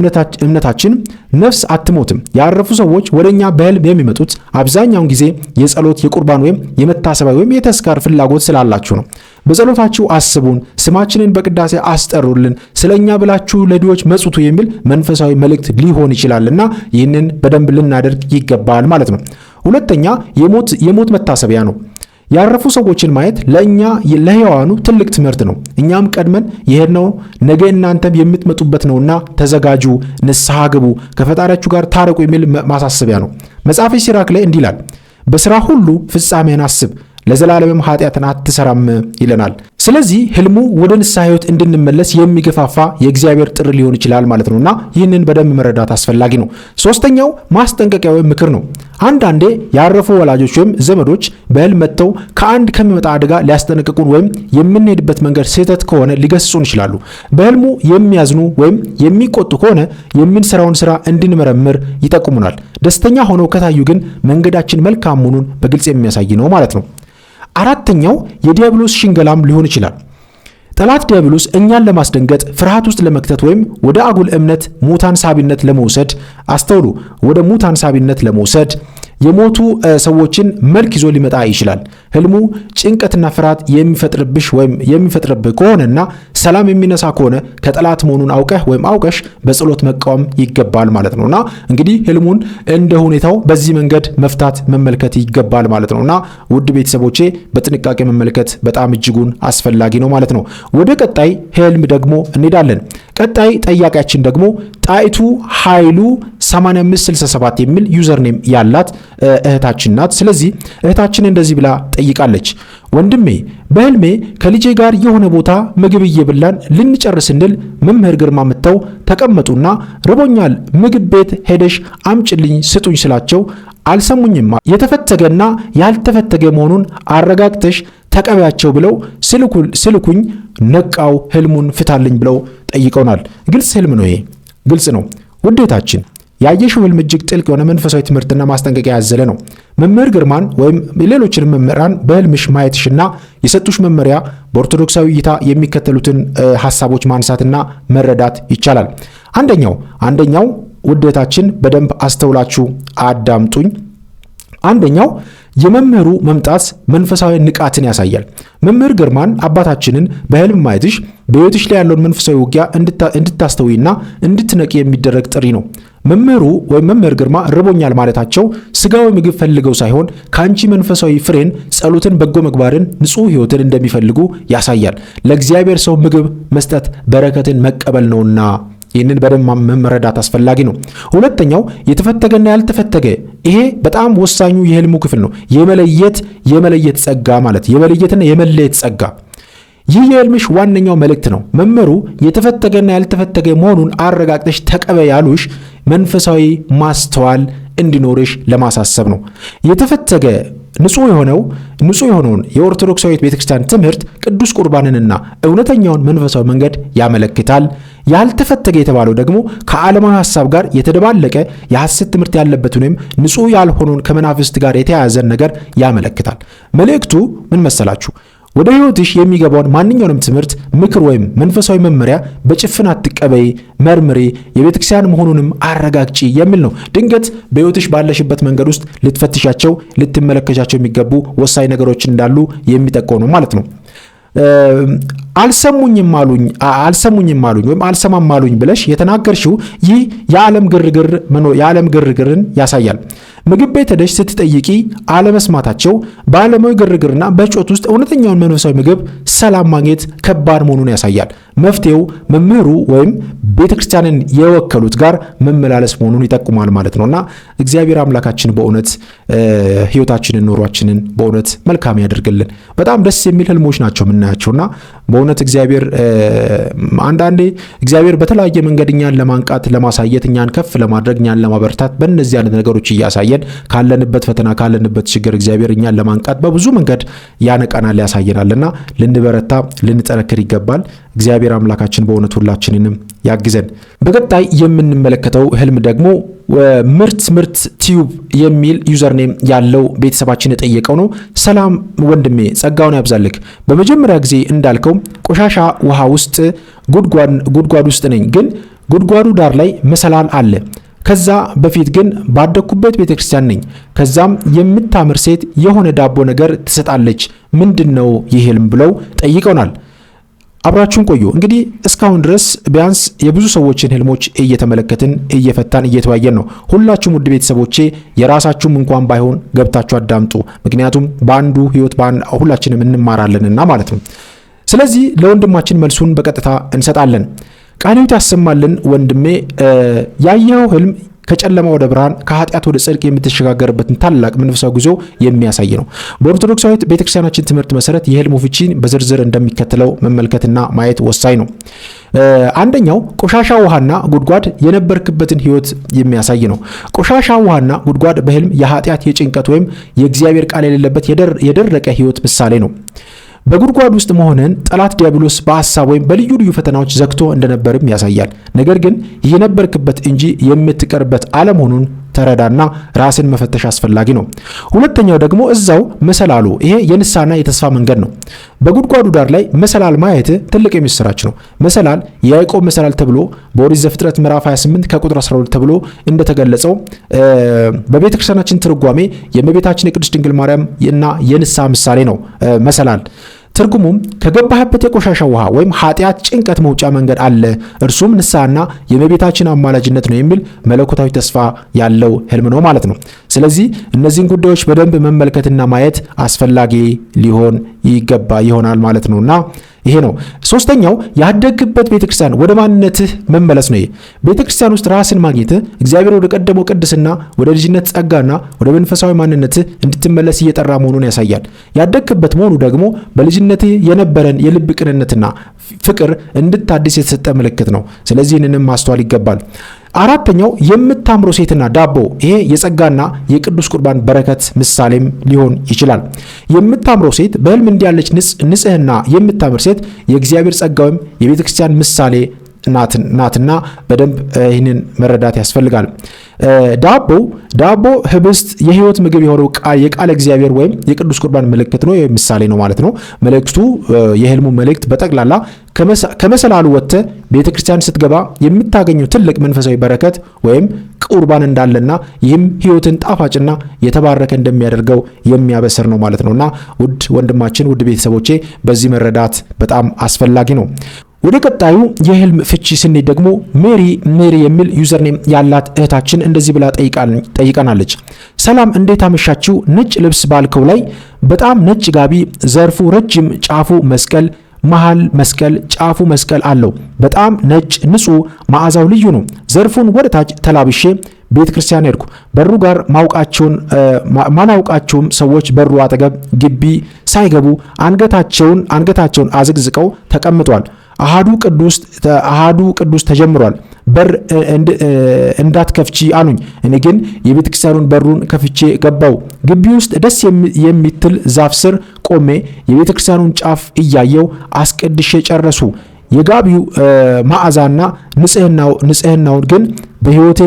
እምነታችን ነፍስ አትሞትም። ያረፉ ሰዎች ወደኛ በህልም የሚመጡት አብዛኛውን ጊዜ የጸሎት፣ የቁርባን ወይም የመታሰቢያ ወይም የተስካር ፍላጎት ስላላችሁ ነው። በጸሎታችሁ አስቡን፣ ስማችንን በቅዳሴ አስጠሩልን፣ ስለኛ ብላችሁ ለድሆች መጽቱ የሚል መንፈሳዊ መልእክት ሊሆን ይችላልና ይህንን በደንብ ልናደርግ ይገባል ማለት ነው። ሁለተኛ የሞት መታሰቢያ ነው። ያረፉ ሰዎችን ማየት ለእኛ ለሕያዋኑ ትልቅ ትምህርት ነው። እኛም ቀድመን የሄድነው ነገ እናንተም የምትመጡበት ነውና ተዘጋጁ፣ ንስሐ ግቡ፣ ከፈጣሪያችሁ ጋር ታረቁ የሚል ማሳሰቢያ ነው። መጽሐፈ ሲራክ ላይ እንዲህ ይላል፣ በሥራ ሁሉ ፍጻሜን አስብ፣ ለዘላለምም ኃጢአትን አትሰራም ይለናል። ስለዚህ ህልሙ ወደ ንስሐ ህይወት እንድንመለስ የሚገፋፋ የእግዚአብሔር ጥሪ ሊሆን ይችላል ማለት ነውና ይህንን በደንብ መረዳት አስፈላጊ ነው። ሶስተኛው ማስጠንቀቂያ ወይም ምክር ነው። አንዳንዴ ያረፉ ወላጆች ወይም ዘመዶች በህልም መጥተው ከአንድ ከሚመጣ አደጋ ሊያስጠነቅቁን ወይም የምንሄድበት መንገድ ስህተት ከሆነ ሊገስጹን ይችላሉ። በህልሙ የሚያዝኑ ወይም የሚቆጡ ከሆነ የምንሰራውን ስራ እንድንመረምር ይጠቁሙናል። ደስተኛ ሆነው ከታዩ ግን መንገዳችን መልካም መሆኑን በግልጽ የሚያሳይ ነው ማለት ነው። አራተኛው የዲያብሎስ ሽንገላም ሊሆን ይችላል። ጠላት ዲያብሎስ እኛን ለማስደንገጥ፣ ፍርሃት ውስጥ ለመክተት ወይም ወደ አጉል እምነት ሙታን ሳቢነት ለመውሰድ አስተውሉ፣ ወደ ሙታን ሳቢነት ለመውሰድ የሞቱ ሰዎችን መልክ ይዞ ሊመጣ ይችላል። ህልሙ ጭንቀትና ፍርሃት የሚፈጥርብሽ ወይም የሚፈጥርብህ ከሆነና ሰላም የሚነሳ ከሆነ ከጠላት መሆኑን አውቀህ ወይም አውቀሽ በጸሎት መቃወም ይገባል ማለት ነውና እንግዲህ ህልሙን እንደ ሁኔታው በዚህ መንገድ መፍታት መመልከት ይገባል ማለት ነውና ውድ ቤተሰቦቼ በጥንቃቄ መመልከት በጣም እጅጉን አስፈላጊ ነው ማለት ነው። ወደ ቀጣይ ህልም ደግሞ እንሄዳለን። ቀጣይ ጠያቂያችን ደግሞ ጣይቱ ኃይሉ 8567 የሚል ዩዘርኔም ያላት እህታችን ናት። ስለዚህ እህታችን እንደዚህ ብላ ጠይቃለች። ወንድሜ በህልሜ ከልጄ ጋር የሆነ ቦታ ምግብ እየበላን ልንጨርስ እንል መምህር ግርማ መጥተው ተቀመጡና ርቦኛል፣ ምግብ ቤት ሄደሽ አምጭልኝ ስጡኝ ስላቸው አልሰሙኝም። የተፈተገና ያልተፈተገ መሆኑን አረጋግተሽ ተቀበያቸው ብለው ስልኩኝ ነቃው፣ ህልሙን ፍታልኝ ብለው ጠይቀውናል። ግልጽ ህልም ነው ይሄ፣ ግልጽ ነው። ውዴታችን ያየሽው ህልም እጅግ ጥልቅ የሆነ መንፈሳዊ ትምህርትና ማስጠንቀቂያ ያዘለ ነው። መምህር ግርማን ወይም ሌሎችን መምህራን በህልምሽ ማየትሽና የሰጡሽ መመሪያ በኦርቶዶክሳዊ እይታ የሚከተሉትን ሐሳቦች ማንሳትና መረዳት ይቻላል። አንደኛው ውዴታችን በደንብ አስተውላችሁ አዳምጡኝ። አንደኛው የመምህሩ መምጣት መንፈሳዊ ንቃትን ያሳያል። መምህር ግርማን አባታችንን በህልም ማየትሽ በህይወትሽ ላይ ያለውን መንፈሳዊ ውጊያ እንድታስተውይና እንድትነቂ የሚደረግ ጥሪ ነው። መምህሩ ወይም መምህር ግርማ ርቦኛል ማለታቸው ስጋዊ ምግብ ፈልገው ሳይሆን ከአንቺ መንፈሳዊ ፍሬን፣ ጸሎትን፣ በጎ ምግባርን፣ ንጹህ ህይወትን እንደሚፈልጉ ያሳያል። ለእግዚአብሔር ሰው ምግብ መስጠት በረከትን መቀበል ነውና ይህንን በደንብ መረዳት አስፈላጊ ነው። ሁለተኛው የተፈተገና ያልተፈተገ፣ ይሄ በጣም ወሳኙ የህልሙ ክፍል ነው። የመለየት ጸጋ ማለት የመለየትና የመለየት ጸጋ፣ ይህ የህልምሽ ዋነኛው መልእክት ነው። መምህሩ የተፈተገና ያልተፈተገ መሆኑን አረጋግጠሽ ተቀበይ ያሉሽ መንፈሳዊ ማስተዋል እንዲኖርሽ ለማሳሰብ ነው። የተፈተገ ንጹህ የሆነውን የኦርቶዶክሳዊት ቤተክርስቲያን ትምህርት ቅዱስ ቁርባንንና እውነተኛውን መንፈሳዊ መንገድ ያመለክታል። ያልተፈተገ የተባለው ደግሞ ከዓለማዊ ሐሳብ ጋር የተደባለቀ የሐሰት ትምህርት ያለበት ወይም ንጹህ ያልሆነውን ከመናፍስት ጋር የተያያዘን ነገር ያመለክታል። መልእክቱ ምን መሰላችሁ? ወደ ህይወትሽ የሚገባውን ማንኛውንም ትምህርት፣ ምክር ወይም መንፈሳዊ መመሪያ በጭፍን አትቀበይ፣ መርምሪ፣ የቤተክርስቲያን መሆኑንም አረጋግጪ የሚል ነው። ድንገት በህይወትሽ ባለሽበት መንገድ ውስጥ ልትፈትሻቸው፣ ልትመለከቻቸው የሚገቡ ወሳኝ ነገሮች እንዳሉ የሚጠቆም ነው ማለት ነው። አልሰሙኝም አሉኝ ወይም አልሰማም አሉኝ ብለሽ የተናገርሽው ይህ የዓለም ግርግርን ያሳያል። ምግብ ቤት ሄደሽ ስትጠይቂ አለመስማታቸው በዓለማዊ ግርግርና በጮት ውስጥ እውነተኛውን መንፈሳዊ ምግብ ሰላም ማግኘት ከባድ መሆኑን ያሳያል። መፍትሄው መምህሩ ወይም ቤተክርስቲያንን የወከሉት ጋር መመላለስ መሆኑን ይጠቁማል ማለት ነውና እግዚአብሔር አምላካችን በእውነት ህይወታችንን፣ ኑሯችንን በእውነት መልካም ያደርግልን። በጣም ደስ የሚል ህልሞች ናቸው የምናያቸውና በእውነት አንዳንዴ እግዚአብሔር በተለያየ መንገድ እኛን ለማንቃት፣ ለማሳየት፣ እኛን ከፍ ለማድረግ፣ እኛን ለማበረታት በእነዚህ አይነት ነገሮች እያሳየን ካለንበት ፈተና ካለንበት ችግር እግዚአብሔር እኛን ለማንቃት በብዙ መንገድ ያነቃናል፣ ያሳየናልና ልንበረታ፣ ልንጠነክር ይገባል። እግዚአብሔር አምላካችን በእውነት ሁላችንንም ያግዘን። በቀጣይ የምንመለከተው ህልም ደግሞ ምርት ቲዩብ የሚል ዩዘርኔም ያለው ቤተሰባችን የጠየቀው ነው። ሰላም ወንድሜ ጸጋውን ያብዛልክ። በመጀመሪያ ጊዜ እንዳልከው ቆሻሻ ውሃ ውስጥ ጉድጓድ ውስጥ ነኝ፣ ግን ጉድጓዱ ዳር ላይ መሰላል አለ። ከዛ በፊት ግን ባደኩበት ቤተክርስቲያን ነኝ። ከዛም የምታምር ሴት የሆነ ዳቦ ነገር ትሰጣለች። ምንድነው ይህ ህልም ብለው ጠይቀውናል። አብራችሁን ቆዩ። እንግዲህ እስካሁን ድረስ ቢያንስ የብዙ ሰዎችን ህልሞች እየተመለከትን እየፈታን እየተወያየን ነው። ሁላችሁም ውድ ቤተሰቦቼ የራሳችሁም እንኳን ባይሆን ገብታችሁ አዳምጡ። ምክንያቱም በአንዱ ህይወት ሁላችንም እንማራለንና ማለት ነው። ስለዚህ ለወንድማችን መልሱን በቀጥታ እንሰጣለን። ቃል ሕይወት ያሰማልን ወንድሜ። ያየኸው ህልም ከጨለማ ወደ ብርሃን ከኃጢአት ወደ ጽድቅ የምትሸጋገርበትን ታላቅ መንፈሳዊ ጉዞ የሚያሳይ ነው። በኦርቶዶክሳዊት ቤተክርስቲያናችን ትምህርት መሰረት የህልሙ ፍቺን በዝርዝር እንደሚከተለው መመልከትና ማየት ወሳኝ ነው። አንደኛው ቆሻሻ ውሃና ጉድጓድ የነበርክበትን ህይወት የሚያሳይ ነው። ቆሻሻ ውሃና ጉድጓድ በህልም የኃጢአት የጭንቀት ወይም የእግዚአብሔር ቃል የሌለበት የደረቀ ህይወት ምሳሌ ነው። በጉድጓድ ውስጥ መሆንን ጠላት ዲያብሎስ በሐሳብ ወይም በልዩ ልዩ ፈተናዎች ዘግቶ እንደነበርም ያሳያል። ነገር ግን የነበርክበት እንጂ የምትቀርበት አለመሆኑን ተረዳና ራስን መፈተሽ አስፈላጊ ነው። ሁለተኛው ደግሞ እዛው መሰላሉ፣ ይሄ የንስሐና የተስፋ መንገድ ነው። በጉድጓዱ ዳር ላይ መሰላል ማየት ትልቅ የምስራች ነው። መሰላል የያዕቆብ መሰላል ተብሎ በኦሪት ዘፍጥረት ምዕራፍ 28 ከቁጥር 12 ተብሎ እንደተገለጸው በቤተክርስቲያናችን ትርጓሜ የእመቤታችን የቅድስት ድንግል ማርያም እና የንስሐ ምሳሌ ነው መሰላል። ትርጉሙም ከገባህበት የቆሻሻ ውሃ ወይም ኃጢአት ጭንቀት መውጫ መንገድ አለ፣ እርሱም ንስሐና የእመቤታችን አማላጅነት ነው የሚል መለኮታዊ ተስፋ ያለው ህልም ነው ማለት ነው። ስለዚህ እነዚህን ጉዳዮች በደንብ መመልከትና ማየት አስፈላጊ ሊሆን ይገባ ይሆናል ማለት ነውና ይሄ ነው። ሶስተኛው ያደግበት ቤተክርስቲያን ወደ ማንነትህ መመለስ ነው። ቤተክርስቲያን ውስጥ ራስን ማግኘት እግዚአብሔር ወደ ቀደመው ቅድስና፣ ወደ ልጅነት ጸጋና ወደ መንፈሳዊ ማንነትህ እንድትመለስ እየጠራ መሆኑን ያሳያል። ያደግበት መሆኑ ደግሞ በልጅነትህ የነበረን የልብ ቅንነትና ፍቅር እንድታድስ የተሰጠ ምልክት ነው። ስለዚህ ይህንንም ማስተዋል ይገባል። አራተኛው የምታምረው ሴትና ዳቦ፣ ይሄ የጸጋና የቅዱስ ቁርባን በረከት ምሳሌም ሊሆን ይችላል። የምታምረው ሴት በህልም እንዲያለች ንጽህና የምታምር ሴት የእግዚአብሔር ጸጋ ወይም የቤተ ክርስቲያን ምሳሌ ናትና በደንብ ይህንን መረዳት ያስፈልጋል። ዳቦ ህብስት የህይወት ምግብ የሆነው የቃለ እግዚአብሔር ወይም የቅዱስ ቁርባን ምልክት ነው፣ ምሳሌ ነው ማለት ነው። መልእክቱ የህልሙ መልእክት በጠቅላላ ከመሰላሉ ወጥተህ ቤተክርስቲያን ስትገባ የምታገኘው ትልቅ መንፈሳዊ በረከት ወይም ቁርባን እንዳለና ይህም ህይወትን ጣፋጭና የተባረከ እንደሚያደርገው የሚያበስር ነው ማለት ነውና ውድ ወንድማችን፣ ውድ ቤተሰቦቼ በዚህ መረዳት በጣም አስፈላጊ ነው። ወደ ቀጣዩ የህልም ፍቺ ስንሄድ ደግሞ ሜሪ የሚል ዩዘርኔም ያላት እህታችን እንደዚህ ብላ ጠይቃናለች። ሰላም፣ እንዴት አመሻችሁ? ነጭ ልብስ ባልከው ላይ በጣም ነጭ ጋቢ፣ ዘርፉ ረጅም፣ ጫፉ መስቀል፣ መሃል መስቀል፣ ጫፉ መስቀል አለው። በጣም ነጭ፣ ንጹህ፣ መዓዛው ልዩ ነው። ዘርፉን ወደ ታች ተላብሼ ቤተ ክርስቲያን ሄድኩ። በሩ ጋር ማላውቃቸውም ሰዎች በሩ አጠገብ ግቢ ሳይገቡ አንገታቸውን አዝግዝቀው ተቀምጧል። አሃዱ ቅዱስ ተጀምሯል። በር እንዳትከፍቺ አሉኝ። እኔ ግን የቤተ ክርስቲያኑን በሩን ከፍቼ ገባው። ግቢ ውስጥ ደስ የሚትል ዛፍ ስር ቆሜ የቤተ ክርስቲያኑን ጫፍ እያየው አስቀድሼ ጨረሱ። የጋቢው መዓዛና ንጽህናውን ግን በህይወቴ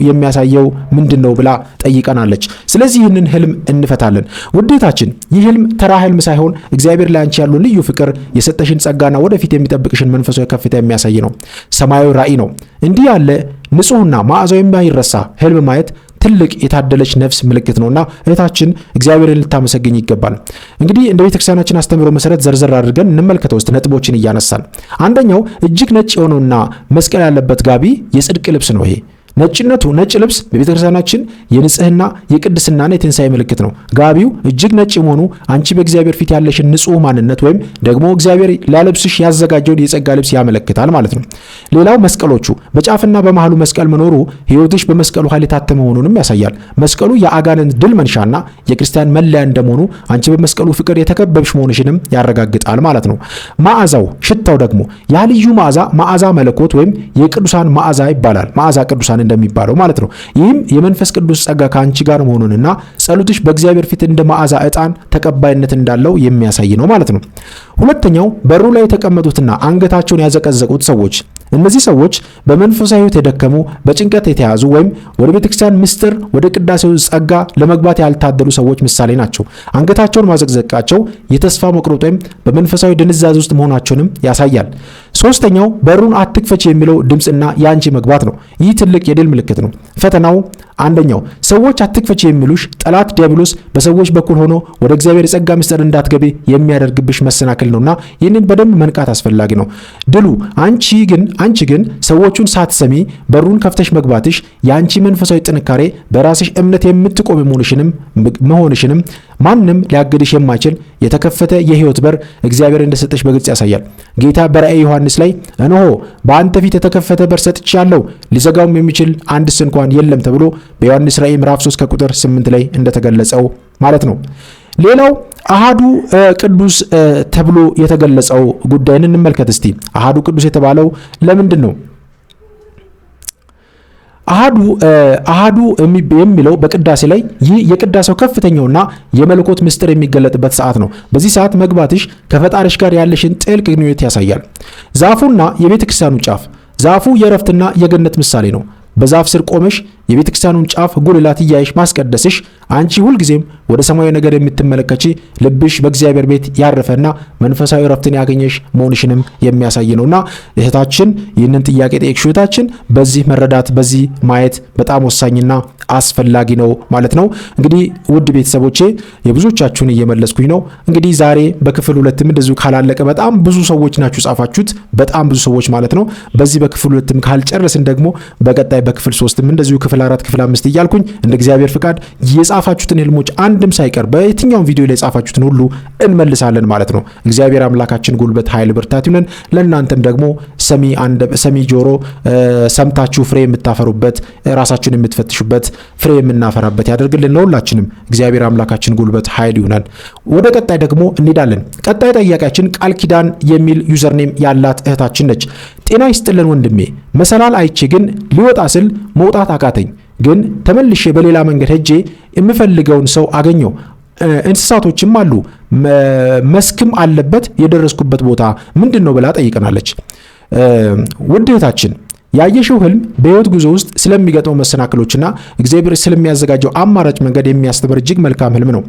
የሚያሳየው ምንድን ነው ብላ ጠይቀናለች። ስለዚህ ይህንን ህልም እንፈታለን። ውዴታችን፣ ይህ ህልም ተራ ህልም ሳይሆን እግዚአብሔር ላይ አንቺ ያለውን ልዩ ፍቅር፣ የሰጠሽን ጸጋና ወደፊት የሚጠብቅሽን መንፈሳዊ ከፍታ የሚያሳይ ነው። ሰማያዊ ራእይ ነው። እንዲህ ያለ ንጹህና መዓዛው የማይረሳ ህልም ማየት ትልቅ የታደለች ነፍስ ምልክት ነውና እህታችን እግዚአብሔርን ልታመሰግኝ ይገባል። እንግዲህ እንደ ቤተክርስቲያናችን አስተምህሮ መሰረት ዘርዘር አድርገን እንመልከተው ውስጥ ነጥቦችን እያነሳን፣ አንደኛው እጅግ ነጭ የሆነውና መስቀል ያለበት ጋቢ የጽድቅ ልብስ ነው። ይሄ ነጭ ልብስ በቤተክርስቲያናችን የንጽህና የቅድስናና የትንሣኤ ምልክት ነው። ጋቢው እጅግ ነጭ መሆኑ አንቺ በእግዚአብሔር ፊት ያለሽን ንጹህ ማንነት ወይም ደግሞ እግዚአብሔር ሊያለብስሽ ያዘጋጀውን የጸጋ ልብስ ያመለክታል ማለት ነው። ሌላው መስቀሎቹ በጫፍና በመሃሉ መስቀል መኖሩ ሕይወትሽ በመስቀሉ ኃይል የታተመ መሆኑንም ያሳያል። መስቀሉ የአጋንንት ድል መንሻና የክርስቲያን መለያ እንደመሆኑ አንቺ በመስቀሉ ፍቅር የተከበብሽ መሆንሽንም ያረጋግጣል ማለት ነው። መዓዛው፣ ሽታው ደግሞ ያ ልዩ መዓዛ መለኮት ወይም የቅዱሳን መዓዛ ይባላል። መዓዛ ቅዱሳን እንደሚባለው ማለት ነው። ይህም የመንፈስ ቅዱስ ጸጋ ከአንቺ ጋር መሆኑንና ጸሎትሽ በእግዚአብሔር ፊት እንደ መዓዛ ዕጣን ተቀባይነት እንዳለው የሚያሳይ ነው ማለት ነው። ሁለተኛው በሩ ላይ የተቀመጡትና አንገታቸውን ያዘቀዘቁት ሰዎች፣ እነዚህ ሰዎች በመንፈሳዊ ሕይወት የደከሙ፣ በጭንቀት የተያዙ ወይም ወደ ቤተክርስቲያን ምስጢር፣ ወደ ቅዳሴው ጸጋ ለመግባት ያልታደሉ ሰዎች ምሳሌ ናቸው። አንገታቸውን ማዘቅዘቃቸው የተስፋ መቁረጥ ወይም በመንፈሳዊ ድንዛዜ ውስጥ መሆናቸውንም ያሳያል። ሶስተኛው በሩን አትክፈች የሚለው ድምፅና የአንቺ መግባት ነው። ይህ ትልቅ የድል ምልክት ነው። ፈተናው አንደኛው ሰዎች አትክፈች የሚሉሽ ጠላት ዲያብሎስ በሰዎች በኩል ሆኖ ወደ እግዚአብሔር የጸጋ ምስጢር እንዳትገቢ የሚያደርግብሽ መሰናክል ነውና ይህንን በደንብ መንቃት አስፈላጊ ነው። ድሉ አንቺ ግን ሰዎቹን ሳትሰሚ በሩን ከፍተሽ መግባትሽ የአንቺ መንፈሳዊ ጥንካሬ በራስሽ እምነት የምትቆም መሆንሽንም ማንም ሊያግድሽ የማይችል የተከፈተ የሕይወት በር እግዚአብሔር እንደሰጠሽ በግልጽ ያሳያል። ጌታ በራእየ ዮሐንስ ላይ እነሆ በአንተ ፊት የተከፈተ በር ሰጥቻለሁ ሊዘጋውም የሚችል አንድስ እንኳን የለም ተብሎ በዮሐንስ ራእይ ምዕራፍ 3 ከቁጥር 8 ላይ እንደተገለጸው ማለት ነው። ሌላው አሃዱ ቅዱስ ተብሎ የተገለጸው ጉዳይን እንመልከት እስቲ። አሃዱ ቅዱስ የተባለው ለምንድን ነው? አሃዱ የሚለው በቅዳሴ ላይ ይህ የቅዳሴው ከፍተኛውና የመለኮት ምስጢር የሚገለጥበት ሰዓት ነው። በዚህ ሰዓት መግባትሽ ከፈጣሪሽ ጋር ያለሽን ጥልቅ ግንኙነት ያሳያል። ዛፉና የቤተ ክርስቲያኑ ጫፍ ዛፉ የእረፍትና የገነት ምሳሌ ነው። በዛፍ ስር ቆመሽ የቤተ ክርስቲያኑን ጫፍ ጉልላት እያይሽ ማስቀደስሽ አንቺ ሁልጊዜም ወደ ሰማያዊ ነገር የምትመለከቺ ልብሽ በእግዚአብሔር ቤት ያረፈና መንፈሳዊ ረፍትን ያገኘሽ መሆንሽንም የሚያሳይ ነውና እህታችን ይህንን ጥያቄ ጠየቅሽው እህታችን በዚህ መረዳት በዚህ ማየት በጣም ወሳኝና አስፈላጊ ነው ማለት ነው። እንግዲህ ውድ ቤተሰቦቼ የብዙዎቻችሁን እየመለስኩኝ ነው። እንግዲህ ዛሬ በክፍል 2 እንደዚሁ ካላለቀ በጣም ብዙ ሰዎች ናችሁ ጻፋችሁት፣ በጣም ብዙ ሰዎች ማለት ነው። በዚህ በክፍል 2 ካልጨረስን ደግሞ በቀጣይ በክፍል 3 እንደዚሁ ክፍል 4 ክፍል 5 እያልኩኝ እንደ እግዚአብሔር ፍቃድ የጻፋችሁትን ህልሞች አንድም ሳይቀር በየትኛውም ቪዲዮ ላይ የጻፋችሁትን ሁሉ እንመልሳለን ማለት ነው። እግዚአብሔር አምላካችን ጉልበት፣ ኃይል፣ ብርታት ይሁነን። ለእናንተም ደግሞ ሰሚ ጆሮ ሰምታችሁ ፍሬ የምታፈሩበት ራሳችሁን የምትፈትሹበት ፍሬ የምናፈራበት ያደርግልን። ለሁላችንም እግዚአብሔር አምላካችን ጉልበት፣ ኃይል ይሁነን። ወደ ቀጣይ ደግሞ እንሄዳለን። ቀጣይ ጥያቄያችን ቃል ኪዳን የሚል ዩዘርኔም ያላት እህታችን ነች። ጤና ይስጥልን ወንድሜ፣ መሰላል አይቼ ግን ሊወጣ ስል መውጣት አቃተኝ። ግን ተመልሼ በሌላ መንገድ ሄጄ የምፈልገውን ሰው አገኘው። እንስሳቶችም አሉ፣ መስክም አለበት። የደረስኩበት ቦታ ምንድን ነው ብላ ጠይቀናለች። ውድ እህታችን ያየሽው ህልም በህይወት ጉዞ ውስጥ ስለሚገጥመው መሰናክሎችና እግዚአብሔር ስለሚያዘጋጀው አማራጭ መንገድ የሚያስተምር እጅግ መልካም ህልም ነው።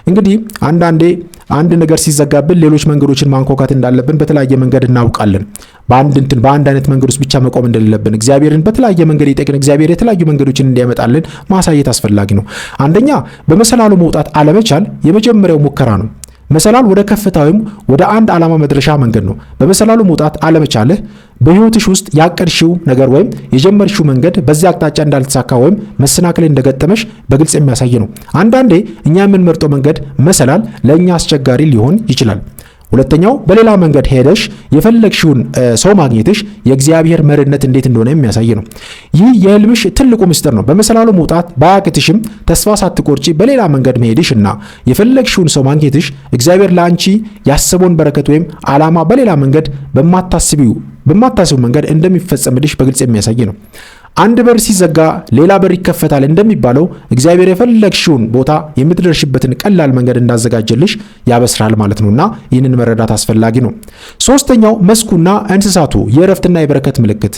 እንግዲህ አንዳንዴ አንድ ነገር ሲዘጋብን ሌሎች መንገዶችን ማንኳኳት እንዳለብን በተለያየ መንገድ እናውቃለን። በአንድ አይነት መንገድ ውስጥ ብቻ መቆም እንደሌለብን እግዚአብሔርን በተለያየ መንገድ ይጠቅን እግዚአብሔር የተለያዩ መንገዶችን እንዲያመጣልን ማሳየት አስፈላጊ ነው። አንደኛ በመሰላሉ መውጣት አለመቻል የመጀመሪያው ሙከራ ነው። መሰላል ወደ ከፍታ ወይም ወደ አንድ ዓላማ መድረሻ መንገድ ነው። በመሰላሉ መውጣት አለመቻልህ በህይወትሽ ውስጥ ያቀድሽው ነገር ወይም የጀመርሽው መንገድ በዚያ አቅጣጫ እንዳልተሳካ ወይም መሰናክል እንደገጠመሽ በግልጽ የሚያሳይ ነው። አንዳንዴ እኛ የምንመርጠው መንገድ መሰላል ለእኛ አስቸጋሪ ሊሆን ይችላል። ሁለተኛው በሌላ መንገድ ሄደሽ የፈለግሽውን ሰው ማግኘትሽ የእግዚአብሔር መሪነት እንዴት እንደሆነ የሚያሳይ ነው። ይህ የህልምሽ ትልቁ ምስጢር ነው። በመሰላሉ መውጣት ባያቅትሽም ተስፋ ሳትቆርጪ በሌላ መንገድ መሄድሽ እና የፈለግሽውን ሰው ማግኘትሽ እግዚአብሔር ለአንቺ ያሰበውን በረከት ወይም ዓላማ በሌላ መንገድ በማታስቢው መንገድ እንደሚፈጸምልሽ በግልጽ የሚያሳይ ነው። አንድ በር ሲዘጋ ሌላ በር ይከፈታል እንደሚባለው እግዚአብሔር የፈለግሽውን ቦታ የምትደርሽበትን ቀላል መንገድ እንዳዘጋጀልሽ ያበስራል ማለት ነውና ይህንን መረዳት አስፈላጊ ነው። ሶስተኛው መስኩና እንስሳቱ የእረፍትና የበረከት ምልክት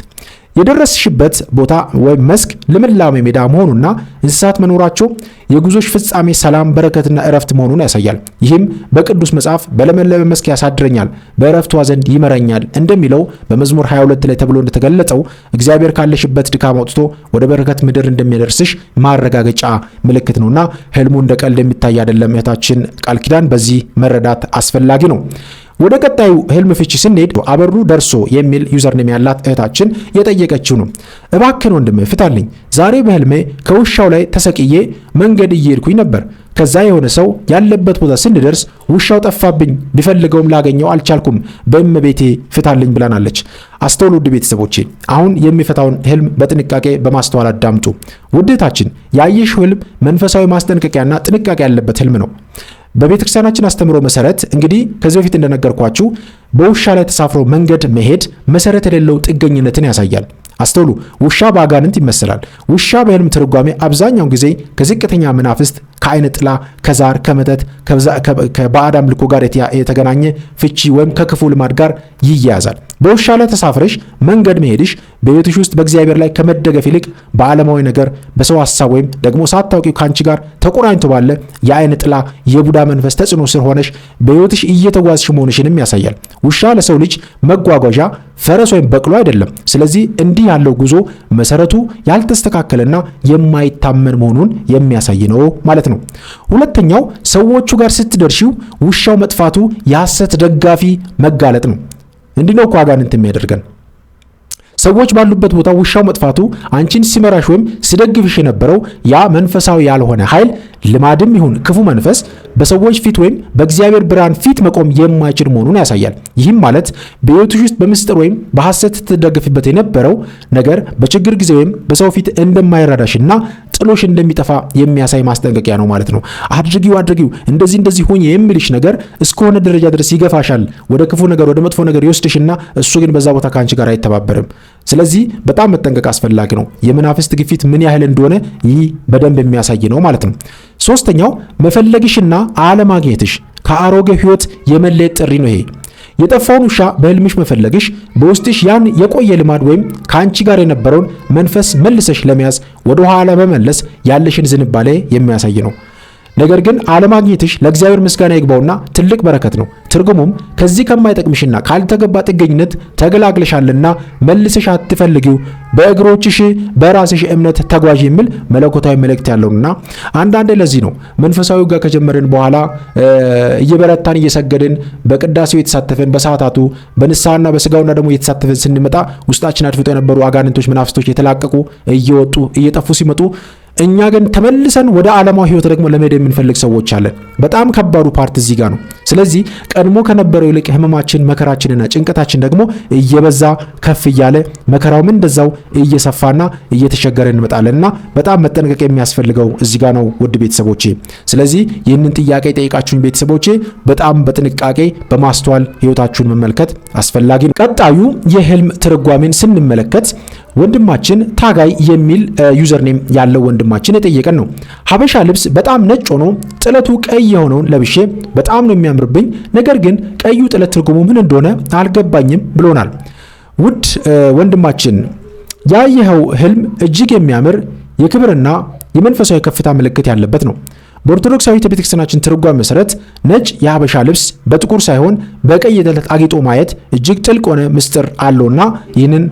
የደረስሽበት ቦታ ወይም መስክ ልምላሜ ሜዳ መሆኑና እንስሳት መኖራቸው የጉዞሽ ፍጻሜ ሰላም፣ በረከትና እረፍት መሆኑን ያሳያል። ይህም በቅዱስ መጽሐፍ በለመለመ መስክ ያሳድረኛል፣ በእረፍቷ ዘንድ ይመራኛል እንደሚለው በመዝሙር 22 ላይ ተብሎ እንደተገለጸው እግዚአብሔር ካለሽበት ድካም አውጥቶ ወደ በረከት ምድር እንደሚያደርስሽ ማረጋገጫ ምልክት ነውና ህልሙ እንደ ቀልድ የሚታይ አይደለም። እህታችን ቃል ኪዳን በዚህ መረዳት አስፈላጊ ነው። ወደ ቀጣዩ ህልም ፍቺ ስንሄድ አበሩ ደርሶ የሚል ዩዘርኔም ያላት እህታችን የጠየቀችው ነው። እባክን ወንድም ፍታልኝ። ዛሬ በህልሜ ከውሻው ላይ ተሰቅዬ መንገድ እየሄድኩኝ ነበር። ከዛ የሆነ ሰው ያለበት ቦታ ስንደርስ ውሻው ጠፋብኝ፣ ቢፈልገውም ላገኘው አልቻልኩም። በእመቤቴ ፍታልኝ ብላናለች። አስተውሉ ውድ ቤተሰቦቼ፣ አሁን የሚፈታውን ህልም በጥንቃቄ በማስተዋል አዳምጡ። ውድ እህታችን ያየሽው ህልም መንፈሳዊ ማስጠንቀቂያና ጥንቃቄ ያለበት ህልም ነው። በቤተክርስቲያናችን አስተምሮ መሰረት እንግዲህ ከዚህ በፊት እንደነገርኳችሁ በውሻ ላይ ተሳፍሮ መንገድ መሄድ መሰረት የሌለው ጥገኝነትን ያሳያል። አስተውሉ፣ ውሻ በአጋንንት ይመስላል። ውሻ በህልም ትርጓሜ አብዛኛውን ጊዜ ከዝቅተኛ መናፍስት ከአይነ ጥላ፣ ከዛር፣ ከመተት፣ ከባዕድ አምልኮ ጋር የተገናኘ ፍቺ ወይም ከክፉ ልማድ ጋር ይያያዛል። በውሻ ላይ ተሳፍረሽ መንገድ መሄድሽ በሕይወትሽ ውስጥ በእግዚአብሔር ላይ ከመደገፍ ይልቅ በዓለማዊ ነገር፣ በሰው ሐሳብ ወይም ደግሞ ሳታውቂው ከአንቺ ጋር ተቆራኝቶ ባለ የአይነ ጥላ የቡዳ መንፈስ ተጽዕኖ ስር ሆነሽ በሕይወትሽ እየተጓዝሽ መሆንሽንም ያሳያል። ውሻ ለሰው ልጅ መጓጓዣ ፈረስ ወይም በቅሎ አይደለም። ስለዚህ እንዲህ ያለው ጉዞ መሰረቱ ያልተስተካከለና የማይታመን መሆኑን የሚያሳይ ነው ማለት ነው። ሁለተኛው ሰዎቹ ጋር ስትደርሺው ውሻው መጥፋቱ የሐሰት ደጋፊ መጋለጥ ነው። እንዲህ ነው እኮ አጋንንት የሚያደርገን። ሰዎች ባሉበት ቦታ ውሻው መጥፋቱ አንቺን ሲመራሽ ወይም ሲደግፍሽ የነበረው ያ መንፈሳዊ ያልሆነ ኃይል ልማድም ይሁን ክፉ መንፈስ በሰዎች ፊት ወይም በእግዚአብሔር ብርሃን ፊት መቆም የማይችል መሆኑን ያሳያል። ይህም ማለት በሕይወትሽ ውስጥ በምስጢር ወይም በሐሰት ትደገፊበት የነበረው ነገር በችግር ጊዜ ወይም በሰው ፊት እንደማይረዳሽና ጥሎሽ እንደሚጠፋ የሚያሳይ ማስጠንቀቂያ ነው ማለት ነው። አድርጊው እንደዚህ ሆኜ የሚልሽ ነገር እስከሆነ ደረጃ ድረስ ይገፋሻል፣ ወደ ክፉ ነገር፣ ወደ መጥፎ ነገር ይወስድሽና እሱ ግን በዛ ቦታ ከአንቺ ጋር አይተባበርም። ስለዚህ በጣም መጠንቀቅ አስፈላጊ ነው። የመናፍስት ግፊት ምን ያህል እንደሆነ ይህ በደንብ የሚያሳይ ነው ማለት ነው። ሶስተኛው መፈለግሽና አለማግኘትሽ ከአሮጌ ሕይወት የመለየት ጥሪ ነው። ይሄ የጠፋውን ውሻ በህልምሽ መፈለግሽ በውስጥሽ ያን የቆየ ልማድ ወይም ከአንቺ ጋር የነበረውን መንፈስ መልሰሽ ለመያዝ ወደ ኋላ መመለስ ያለሽን ዝንባሌ የሚያሳይ ነው። ነገር ግን አለማግኘትሽ ለእግዚአብሔር ምስጋና ይግባውና ትልቅ በረከት ነው። ትርጉሙም ከዚህ ከማይጠቅምሽና ካልተገባ ጥገኝነት ተገላግለሻልና መልሰሽ አትፈልጊው፣ በእግሮችሽ በራስሽ እምነት ተጓዥ የሚል መለኮታዊ መልእክት ያለውና አንዳንዴ ለዚህ ነው መንፈሳዊ ጋር ከጀመርን በኋላ እየበረታን እየሰገድን በቅዳሴው የተሳተፈን በሰዓታቱ በንስሐና በስጋውና ደግሞ እየተሳተፈን ስንመጣ ውስጣችን አድፍጦ የነበሩ አጋንንቶች፣ መናፍስቶች የተላቀቁ እየወጡ እየጠፉ ሲመጡ እኛ ግን ተመልሰን ወደ ዓለማዊ ሕይወት ደግሞ ለመሄድ የምንፈልግ ሰዎች አለን። በጣም ከባዱ ፓርት እዚህ ጋር ነው። ስለዚህ ቀድሞ ከነበረው ይልቅ ህመማችን፣ መከራችንና ጭንቀታችን ደግሞ እየበዛ ከፍ እያለ መከራውም እንደዛው እየሰፋና እየተሸገረ እንመጣለንና በጣም መጠንቀቅ የሚያስፈልገው እዚህ ጋር ነው ውድ ቤተሰቦቼ። ስለዚህ ይህንን ጥያቄ ጠይቃችሁኝ ቤተሰቦቼ በጣም በጥንቃቄ በማስተዋል ሕይወታችሁን መመልከት አስፈላጊ ነው። ቀጣዩ የህልም ትርጓሜን ስንመለከት ወንድማችን ታጋይ የሚል ዩዘርኔም ያለው ወንድማችን የጠየቀን ነው። ሀበሻ ልብስ በጣም ነጭ ሆኖ ጥለቱ ቀይ የሆነውን ለብሼ በጣም ነው የሚያምርብኝ፣ ነገር ግን ቀዩ ጥለት ትርጉሙ ምን እንደሆነ አልገባኝም ብሎናል። ውድ ወንድማችን ያየኸው ህልም እጅግ የሚያምር የክብርና የመንፈሳዊ ከፍታ ምልክት ያለበት ነው። በኦርቶዶክሳዊት ቤተክርስቲያናችን ትርጓሜ መሰረት ነጭ የሀበሻ ልብስ በጥቁር ሳይሆን በቀይ ጥለት አጊጦ ማየት እጅግ ጥልቅ ሆነ ምስጢር አለውና ይህንን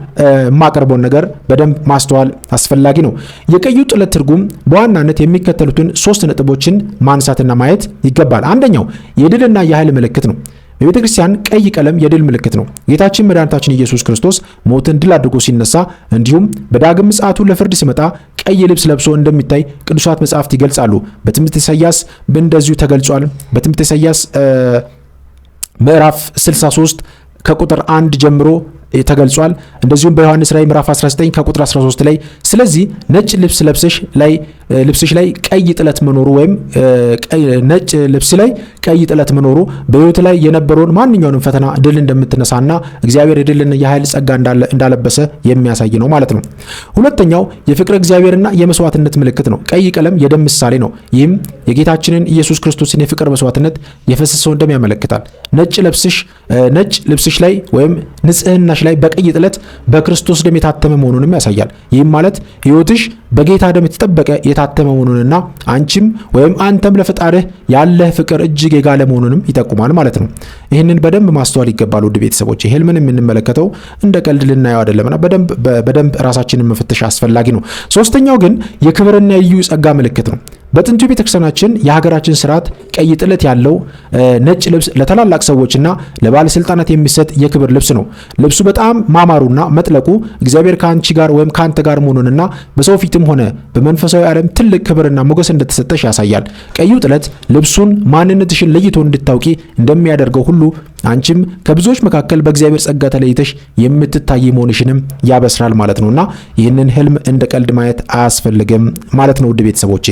የማቀርበውን ነገር በደንብ ማስተዋል አስፈላጊ ነው። የቀዩ ጥለት ትርጉም በዋናነት የሚከተሉትን 3 ነጥቦችን ማንሳትና ማየት ይገባል። አንደኛው የድልና የኃይል ምልክት ነው። በቤተ ክርስቲያን ቀይ ቀለም የድል ምልክት ነው። ጌታችን መድኃኒታችን ኢየሱስ ክርስቶስ ሞትን ድል አድርጎ ሲነሳ እንዲሁም በዳግም ምጽአቱ ለፍርድ ሲመጣ ቀይ ልብስ ለብሶ እንደሚታይ ቅዱሳት መጻሕፍት ይገልጻሉ። በትንቢተ ኢሳይያስ እንደዚሁ ተገልጿል። በትንቢተ ኢሳይያስ ምዕራፍ 63 ከቁጥር 1 ጀምሮ ተገልጿል። እንደዚሁም በዮሐንስ ራዕይ ምዕራፍ 19 ከቁጥር 13 ላይ ስለዚህ ነጭ ልብስ ልብስሽ ላይ ቀይ ጥለት መኖሩ ወይም ነጭ ልብስ ላይ ቀይ ጥለት መኖሩ በሕይወት ላይ የነበረውን ማንኛውንም ፈተና ድል እንደምትነሳና እግዚአብሔር የድልና የኃይል ጸጋ እንዳለበሰ የሚያሳይ ነው ማለት ነው። ሁለተኛው የፍቅር እግዚአብሔርና የመስዋዕትነት ምልክት ነው። ቀይ ቀለም የደም ምሳሌ ነው። ይህም የጌታችንን ኢየሱስ ክርስቶስን የፍቅር መስዋዕትነት የፈሰሰውን ደም ያመለክታል። ነጭ ልብስሽ ላይ ወይም ንጽህናሽ ላይ በቀይ ጥለት በክርስቶስ ደም የታተመ መሆኑንም ያሳያል። ይህም ማለት ሕይወትሽ በጌታ ደም የተጠበቀ የታተመ መሆኑንና አንቺም ወይም አንተም ለፈጣሪህ ያለህ ፍቅር እጅግ የጋለ መሆኑንም ይጠቁማል ማለት ነው። ይህንን በደንብ ማስተዋል ይገባል ውድ ቤተሰቦች። ህልምን የምንመለከተው እንደ ቀልድ ልናየው አይደለምና በደንብ ራሳችንን መፈተሽ አስፈላጊ ነው። ሶስተኛው ግን የክብርና የልዩ ጸጋ ምልክት ነው። በጥንቱ ቤተክርስቲያናችን የሀገራችን ስርዓት ቀይ ጥለት ያለው ነጭ ልብስ ለታላላቅ ሰዎችና ለባለስልጣናት የሚሰጥ የክብር ልብስ ነው። ልብሱ በጣም ማማሩና መጥለቁ እግዚአብሔር ከአንቺ ጋር ወይም ከአንተ ጋር መሆኑንና በሰው ፊትም ሆነ በመንፈሳዊ ዓለም ትልቅ ክብርና ሞገስ እንደተሰጠሽ ያሳያል። ቀዩ ጥለት ልብሱን ማንነትሽን ለይቶ እንድታውቂ እንደሚያደርገው ሁሉ አንቺም ከብዙዎች መካከል በእግዚአብሔር ጸጋ ተለይተሽ የምትታይ መሆንሽንም ያበስራል ማለት ነውና ይህንን ህልም እንደ ቀልድ ማየት አያስፈልግም ማለት ነው ውድ ቤተሰቦቼ።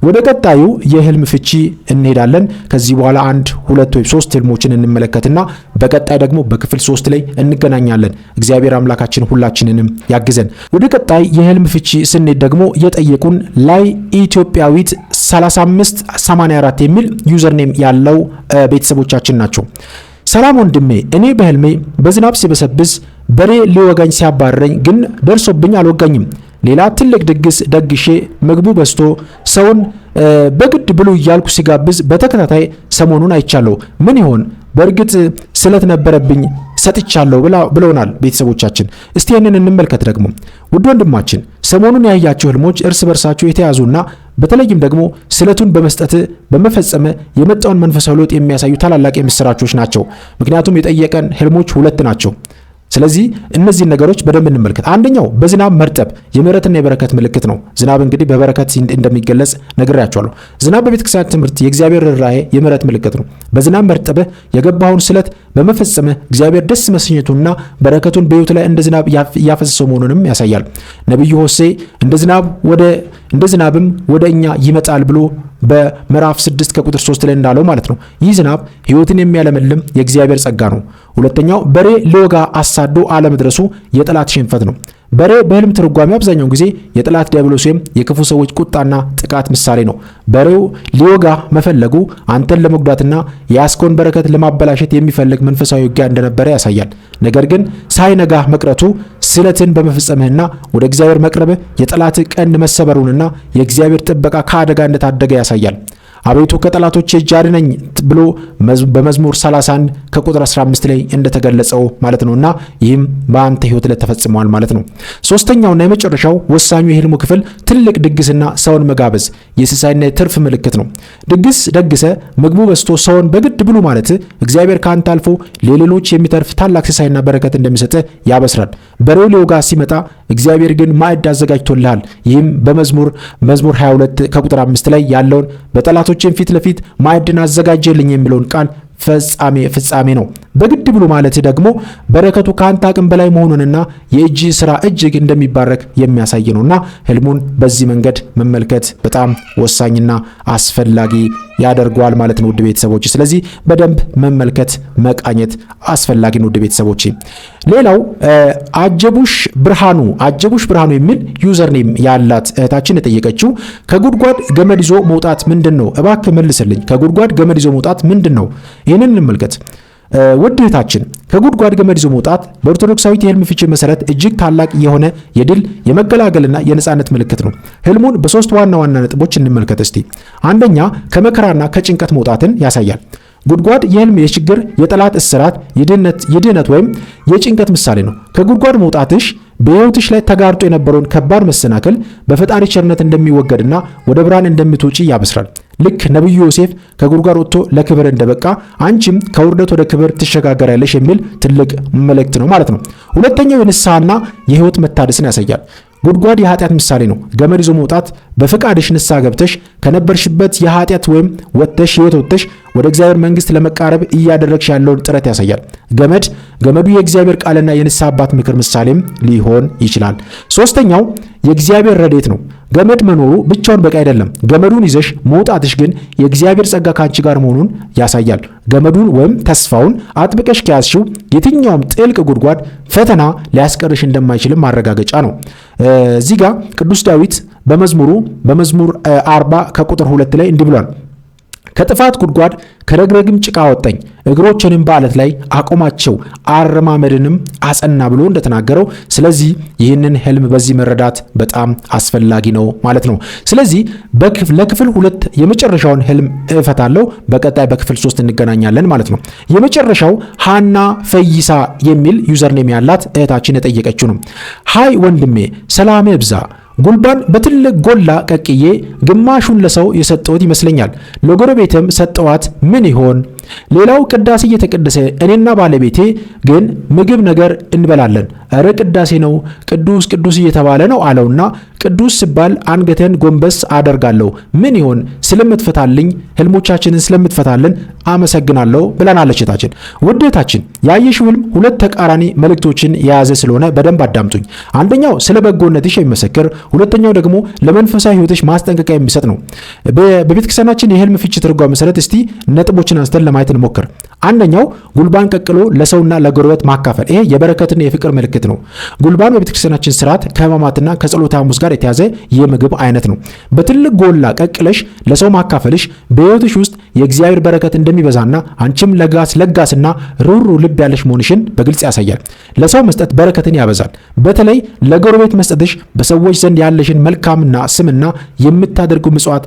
ወደ ቀጣዩ የህልም ፍቺ እንሄዳለን። ከዚህ በኋላ 1፣ 2 ወይም 3 ህልሞችን እንመለከትና በቀጣይ ደግሞ በክፍል 3 ላይ እንገናኛለን። እግዚአብሔር አምላካችን ሁላችንንም ያግዘን። ወደ ቀጣይ የህልም ፍቺ ስንሄድ ደግሞ የጠየቁን ላይ ኢትዮጵያዊት 3584 የሚል ዩዘርኔም ያለው ቤተሰቦቻችን ናቸው። ሰላም ወንድሜ፣ እኔ በህልሜ በዝናብ ሲበሰብስ በሬ ሊወጋኝ ሲያባረኝ ግን ደርሶብኝ አልወጋኝም። ሌላ ትልቅ ድግስ ደግሼ ምግቡ በዝቶ ሰውን በግድ ብሉ እያልኩ ሲጋብዝ በተከታታይ ሰሞኑን አይቻለሁ። ምን ይሆን? በእርግጥ ስለት ነበረብኝ ሰጥቻለሁ ብለውናል ቤተሰቦቻችን። እስቲ ይህንን እንመልከት ደግሞ። ውድ ወንድማችን ሰሞኑን ያያቸው ህልሞች እርስ በርሳቸው የተያዙና በተለይም ደግሞ ስለቱን በመስጠት በመፈጸም የመጣውን መንፈሳዊ ለውጥ የሚያሳዩ ታላላቅ የምስራቾች ናቸው። ምክንያቱም የጠየቀን ህልሞች 2 ናቸው። ስለዚህ እነዚህን ነገሮች በደንብ እንመልከት። አንደኛው በዝናብ መርጠብ የምህረትና የበረከት ምልክት ነው። ዝናብ እንግዲህ በበረከት እንደሚገለጽ ነግሬያቸዋለሁ። ዝናብ በቤተክርስቲያን ትምህርት የእግዚአብሔር ርኅራኄ የምህረት ምልክት ነው። በዝናብ መርጠብህ የገባውን ስለት በመፈጸምህ እግዚአብሔር ደስ መሰኘቱንና በረከቱን በሕይወት ላይ እንደ ዝናብ ያፈሰሰው መሆኑንም ያሳያል። ነቢዩ ሆሴዕ እንደ ዝናብም ወደ እኛ ይመጣል ብሎ በምዕራፍ 6 ከቁጥር 3 ላይ እንዳለው ማለት ነው። ይህ ዝናብ ሕይወትን የሚያለመልም የእግዚአብሔር ጸጋ ነው። ሁለተኛው በሬ ሊወጋ አሳዶ አለመድረሱ የጠላት ሽንፈት ነው። በሬ በህልም ትርጓሜ አብዛኛውን ጊዜ የጠላት ዲያብሎስ ወይም የክፉ ሰዎች ቁጣና ጥቃት ምሳሌ ነው። በሬው ሊወጋ መፈለጉ አንተን ለመጉዳትና የያዝከውን በረከት ለማበላሸት የሚፈልግ መንፈሳዊ ውጊያ እንደነበረ ያሳያል። ነገር ግን ሳይነጋ መቅረቱ ስለትን በመፈጸምህና ወደ እግዚአብሔር መቅረብህ የጠላት ቀንድ መሰበሩንና የእግዚአብሔር ጥበቃ ከአደጋ እንደታደገ ያሳያል። አቤቱ ከጠላቶቼ እጅ አድነኝ ብሎ በመዝሙር 31 ከቁጥር 15 ላይ እንደተገለጸው ማለት ነውና ይህም በአንተ ህይወት ላይ ተፈጽሟል ማለት ነው። ሶስተኛውና የመጨረሻው ወሳኙ የህልሙ ክፍል ትልቅ ድግስና ሰውን መጋበዝ የሲሳይና የትርፍ ምልክት ነው። ድግስ ደግሰ ምግቡ በዝቶ ሰውን በግድ ብሉ ማለት እግዚአብሔር ካንተ አልፎ ለሌሎች የሚተርፍ ታላቅ ሲሳይና በረከት እንደሚሰጥ ያበስራል። በሬው ሊወጋ ሲመጣ እግዚአብሔር ግን ማዕድ አዘጋጅቶልሃል። ይህም በመዝሙር 22 ከቁጥር 5 ላይ ያለውን በጠላቶችን ፊት ለፊት ማዕድን አዘጋጀልኝ የሚለውን ቃል ፍጻሜ ነው። በግድ ብሎ ማለት ደግሞ በረከቱ ካንተ አቅም በላይ መሆኑንና የእጅ ስራ እጅግ እንደሚባረክ የሚያሳይ ነውና ህልሙን በዚህ መንገድ መመልከት በጣም ወሳኝና አስፈላጊ ያደርገዋል ማለት ነው ውድ ቤተሰቦች። ስለዚህ በደንብ መመልከት መቃኘት አስፈላጊ ነው ውድ ቤተሰቦች። ሌላው አጀቡሽ ብርሃኑ የሚል ዩዘርኔም ያላት እህታችን የጠየቀችው ከጉድጓድ ገመድ ይዞ መውጣት ምንድነው? እባክህ መልስልኝ። ከጉድጓድ ገመድ ይዞ መውጣት ምንድነው? ይህንን እንመልከት። ውድ እህታችን ከጉድጓድ ገመድ ይዞ መውጣት በኦርቶዶክሳዊት የህልም ፍቺ መሰረት እጅግ ታላቅ የሆነ የድል የመገላገልና የነጻነት ምልክት ነው። ህልሙን በሶስት ዋና ነጥቦች እንመልከት እስቲ። አንደኛ ከመከራና ከጭንቀት መውጣትን ያሳያል። ጉድጓድ የህልም የችግር፣ የጠላት እስራት፣ የድህነት ወይም የጭንቀት ምሳሌ ነው። ከጉድጓድ መውጣትሽ በህይወትሽ ላይ ተጋርጦ የነበረውን ከባድ መሰናክል በፈጣሪ ቸርነት እንደሚወገድና ወደ ብርሃን እንደምትወጪ ያበስራል። ልክ ነብዩ ዮሴፍ ከጉድጓድ ወጥቶ ለክብር እንደበቃ አንቺም ከውርደት ወደ ክብር ትሸጋገሪያለሽ የሚል ትልቅ መልእክት ነው ማለት ነው። ሁለተኛው የንስሐና የህይወት መታደስን ያሳያል። ጉድጓድ የኃጢአት ምሳሌ ነው። ገመድ ይዞ መውጣት በፈቃድሽ ንስሐ ገብተሽ ከነበርሽበት የኃጢአት ወይም ህይወት ወጥተሽ ወደ እግዚአብሔር መንግስት ለመቃረብ እያደረግሽ ያለውን ጥረት ያሳያል። ገመዱ የእግዚአብሔር ቃልና የንስሐ አባት ምክር ምሳሌም ሊሆን ይችላል። ሶስተኛው የእግዚአብሔር ረድኤት ነው። ገመድ መኖሩ ብቻውን በቂ አይደለም። ገመዱን ይዘሽ መውጣትሽ ግን የእግዚአብሔር ጸጋ ካንቺ ጋር መሆኑን ያሳያል። ገመዱን ወይም ተስፋውን አጥብቀሽ ከያዝሽው የትኛውም ጥልቅ ጉድጓድ ፈተና ሊያስቀርሽ እንደማይችልም ማረጋገጫ ነው። እዚህ ጋር ቅዱስ ዳዊት በመዝሙር 40 ከቁጥር 2 ላይ እንዲህ ብሏል። ከጥፋት ጉድጓድ ከረግረግም ጭቃ አወጣኝ፣ እግሮችንም በዓለት ላይ አቆማቸው፣ አረማመድንም አጸና ብሎ እንደተናገረው፣ ስለዚህ ይህንን ህልም በዚህ መረዳት በጣም አስፈላጊ ነው ማለት ነው። ስለዚህ ለክፍል 2 የመጨረሻውን ህልም እፈታለሁ። በቀጣይ በክፍል 3 እንገናኛለን ማለት ነው። የመጨረሻው ሃና ፈይሳ የሚል ዩዘርኔም ያላት እህታችን የጠየቀችው ነው። ሃይ ወንድሜ ሰላም ይብዛ። ጉልባን በትልቅ ጎላ ቀቅዬ ግማሹን ለሰው የሰጠሁት ይመስለኛል። ለጎረቤትም ሰጠዋት። ምን ይሆን? ሌላው ቅዳሴ እየተቀደሰ እኔና ባለቤቴ ግን ምግብ ነገር እንበላለን። እረ ቅዳሴ ነው ቅዱስ ቅዱስ እየተባለ ነው አለውና ቅዱስ ሲባል አንገቴን ጎንበስ አደርጋለሁ። ምን ይሆን? ስለምትፈታልኝ ህልሞቻችንን ስለምትፈታልን አመሰግናለሁ ብለናለች እህታችን። ውድ እህታችን ያየሽው ህልም 2 ተቃራኒ መልእክቶችን የያዘ ስለሆነ በደንብ አዳምጡኝ። አንደኛው ስለ በጎነትሽ የሚመሰክር፣ ሁለተኛው ደግሞ ለመንፈሳዊ ህይወትሽ ማስጠንቀቂያ የሚሰጥ ነው። በቤተክርስቲያናችን የህልም ፍቺ ትርጓሜ መሰረት እስቲ ነጥቦችን አንስተን ለማየት እንሞክር። አንደኛው ጉልባን ቀቅሎ ለሰውና ለጎረቤት ማካፈል። ይሄ የበረከትና የፍቅር ምልክት ነው። ጉልባን በቤተክርስቲያናችን ስርዓት ከሕማማትና ከጸሎተ ሐሙስ ጋር የተያዘ የምግብ አይነት ነው። በትልቅ ጎላ ቀቅለሽ ለሰው ማካፈልሽ በሕይወትሽ ውስጥ የእግዚአብሔር በረከት እንደሚበዛና አንቺም ለጋስና ሩህሩህ ልብ ያለሽ መሆንሽን በግልጽ ያሳያል። ለሰው መስጠት በረከትን ያበዛል። በተለይ ለጎረቤት መስጠትሽ በሰዎች ዘንድ ያለሽን መልካምና ስምና የምታደርጉ ምጽዋት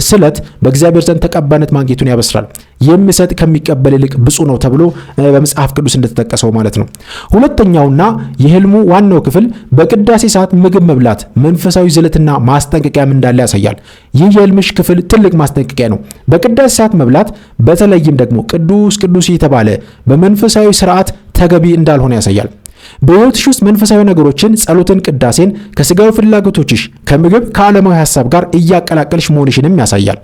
ስለት በእግዚአብሔር ዘንድ ተቀባይነት ማግኘቱን ያበስራል። የሚሰጥ ከሚቀበል ይልቅ ብፁዕ ነው ተብሎ በመጽሐፍ ቅዱስ እንደተጠቀሰው ማለት ነው። ሁለተኛውና የህልሙ ዋናው ክፍል በቅዳሴ ሰዓት ምግብ መብላት መንፈሳዊ ዝለትና ማስጠንቀቂያም እንዳለ ያሳያል። ይህ የህልምሽ ክፍል ትልቅ ማስጠንቀቂያ ነው። በቅዳሴ ሰዓት መብላት በተለይም ደግሞ ቅዱስ ቅዱስ የተባለ በመንፈሳዊ ስርዓት ተገቢ እንዳልሆነ ያሳያል። በሕይወትሽ ውስጥ መንፈሳዊ ነገሮችን፣ ጸሎትን፣ ቅዳሴን ከስጋዊ ፍላጎቶችሽ ከምግብ ከዓለማዊ ሐሳብ ጋር እያቀላቀልሽ መሆንሽንም ያሳያል።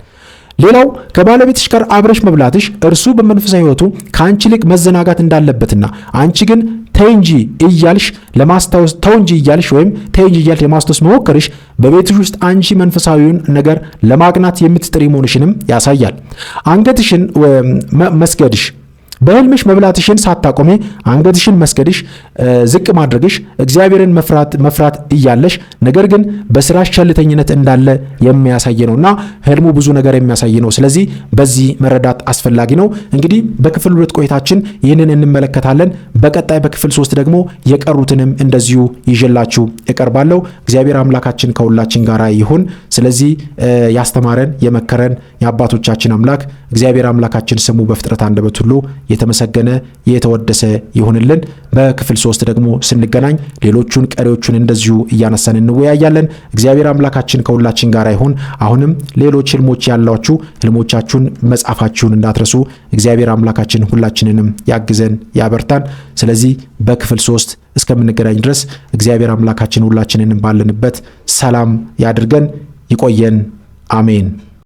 ሌላው ከባለቤትሽ ጋር አብረሽ መብላትሽ እርሱ በመንፈሳዊ ሕይወቱ ከአንቺ ይልቅ መዘናጋት እንዳለበትና አንቺ ግን ተይ እንጂ እያልሽ ለማስታወስ መሞከርሽ በቤትሽ ውስጥ አንቺ መንፈሳዊውን ነገር ለማቅናት የምትጥሪ መሆንሽንም ያሳያል። አንገትሽን መስገድሽ በህልምሽ መብላትሽን ሳታቆሚ አንገትሽን መስገድሽ፣ ዝቅ ማድረግሽ እግዚአብሔርን መፍራት እያለሽ ነገር ግን በስራሽ ቸልተኝነት እንዳለ የሚያሳይ ነውና ህልሙ ብዙ ነገር የሚያሳይ ነው። ስለዚህ በዚህ መረዳት አስፈላጊ ነው። እንግዲህ በክፍል 2 ቆይታችን ይህንን እንመለከታለን። በቀጣይ በክፍል 3 ደግሞ የቀሩትንም እንደዚሁ ይዤላችሁ እቀርባለሁ። እግዚአብሔር አምላካችን ከሁላችን ጋር ይሁን። ስለዚህ ያስተማረን የመከረን የአባቶቻችን አምላክ እግዚአብሔር አምላካችን ስሙ በፍጥረት አንደበት ሁሉ የተመሰገነ የተወደሰ ይሁንልን። በክፍል 3 ደግሞ ስንገናኝ ሌሎቹን ቀሪዎቹን እንደዚሁ እያነሳን እንወያያለን። እግዚአብሔር አምላካችን ከሁላችን ጋር ይሁን። አሁንም ሌሎች ህልሞች ያሏችሁ ህልሞቻችሁን መጻፋችሁን እንዳትረሱ። እግዚአብሔር አምላካችን ሁላችንንም ያግዘን ያበርታን። ስለዚህ በክፍል 3 እስከምንገናኝ ድረስ እግዚአብሔር አምላካችን ሁላችንንም ባለንበት ሰላም ያድርገን፣ ይቆየን። አሜን።